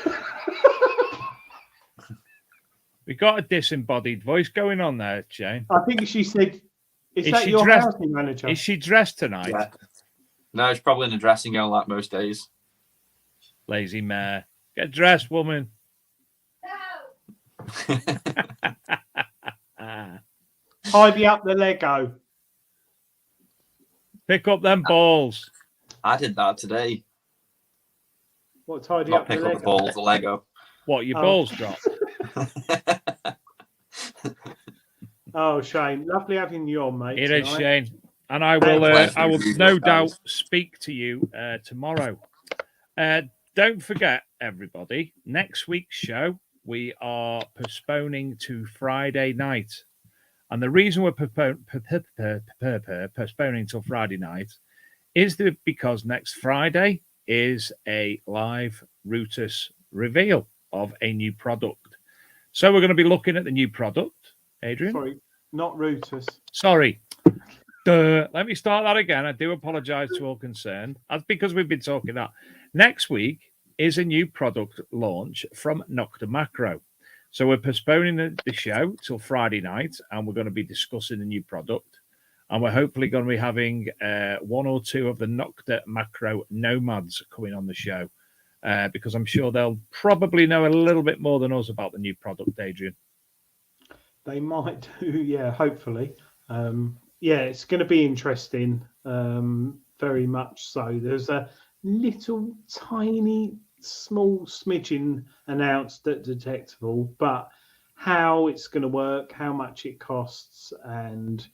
We got a disembodied voice going on there, Jane. I think she said, "Is that your housing manager?" Is she dressed tonight? Yeah. No, she's probably in a dressing gown like most days. Lazy mare. Get dressed, woman. No. Tidy up the Lego. Pick up them balls. I did that today. What, tidy Not up pick the up Lego? the balls, the Lego. What, your balls dropped? Oh, Shane, lovely having you on, mate. It is, Shane. And I will no doubt speak to you tomorrow. Don't forget, everybody, next week's show, we are postponing to Friday night. And the reason we're postponing till Friday night is because next Friday is a live Rootus reveal of a new product. So we're going to be looking at the new product, Adrian. Sorry, not Rootus. Sorry. Let me start that again. I do apologise to all concerned. That's because we've been talking that. Next week is a new product launch from Nocta Macro. So we're postponing the show till Friday night, and we're going to be discussing the new product. And we're hopefully going to be having one or two of the Nocta Macro nomads coming on the show, because I'm sure they'll probably know a little bit more than us about the new product, Adrian. They might do, yeah, hopefully. Yeah, it's going to be interesting, very much so. There's a little tiny, small smidgen announced at Detectable, but how it's going to work, how much it costs, and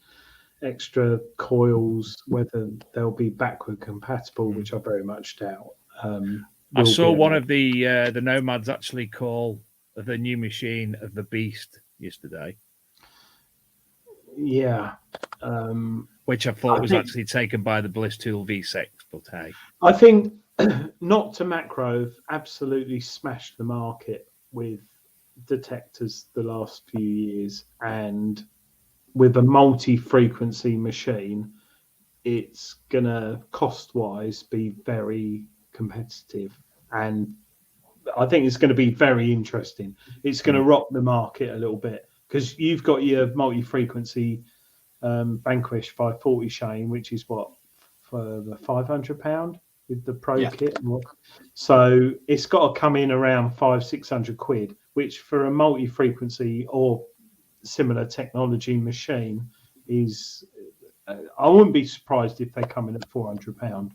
extra coils, whether they'll be backward compatible, which I very much doubt. I saw one of the nomads actually call the new machine of the Beast yesterday. Yeah. Which I thought was actually taken by the Bliss Tool V6, but hey. I think Nocta Macro have absolutely smashed the market with detectors the last few years, and with a multi-frequency machine, it's going to cost-wise be very competitive, and I think it's going to be very interesting. It's going to rock the market a little bit, because you've got your multi-frequency Vanquish 540, Shane, which is what, for the £500 with the Pro kit. So it's got to come in around £500-600, which for a multi-frequency or similar technology machine is. I wouldn't be surprised if they come in at £400.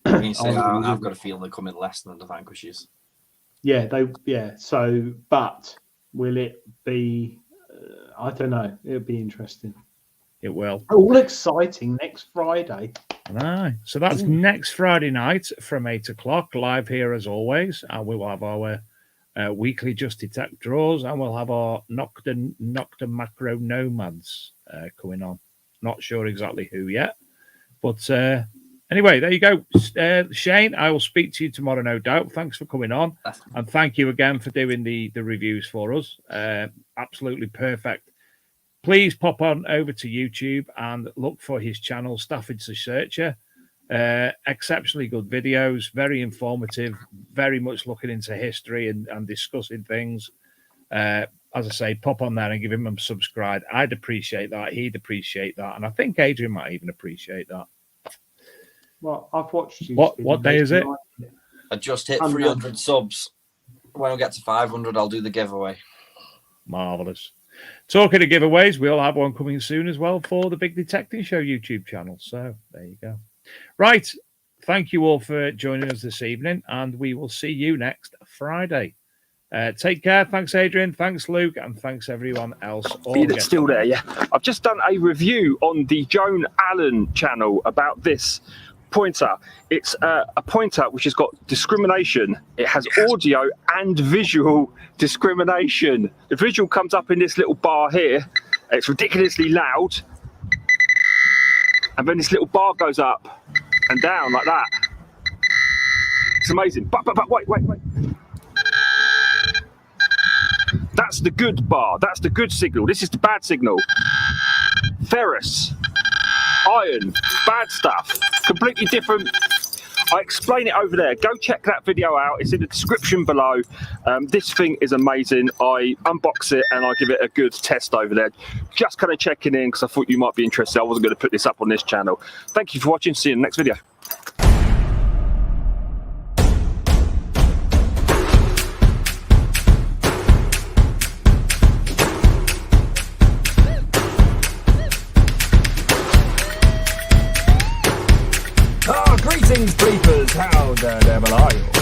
I've got a feeling they're coming less than the Vanquishes. Yeah, So, but will it be? I don't know. It'll be interesting. It will. All exciting next Friday. Right. So that's next Friday night from 8:00 live here as always, and we will have our weekly Just Detect draws, and we'll have our Nocta Macro Nomads coming on. Not sure exactly who yet, but anyway, there you go. Shane, I will speak to you tomorrow, no doubt. Thanks for coming on, and thank you again for doing the reviews for us. Absolutely perfect. Please pop on over to YouTube and look for his channel, Staffordshire Searcher. Exceptionally good videos, very informative, very much looking into history and discussing things. As I say, pop on there and give him a subscribe. I'd appreciate that. He'd appreciate that. And I think Adrian might even appreciate that. Well, I've watched you. What day is it? I just hit 300 subs. When I get to 500, I'll do the giveaway. Marvellous. Talking of giveaways, we'll have one coming soon as well for the Big Detecting Show YouTube channel. So there you go. Right. Thank you all for joining us this evening, and we will see you next Friday. Take care. Thanks, Adrian. Thanks, Luke. And thanks, everyone else. It's still there, yeah. I've just done a review on the Joan Allen channel about this pointer. It's a pointer which has got discrimination. It has audio and visual discrimination. The visual comes up in this little bar here. It's ridiculously loud. And then this little bar goes up and down like that. It's amazing. But wait. That's the good bar. That's the good signal. This is the bad signal. Ferrous. Iron. Bad stuff. Completely different. I explain it over there. Go check that video out. It's in the description below. This thing is amazing. I unbox it and I give it a good test over there. Just kind of checking in because I thought you might be interested. I wasn't going to put this up on this channel. Thank you for watching. See you in the next video. Greetings, bleepers. How the devil are you?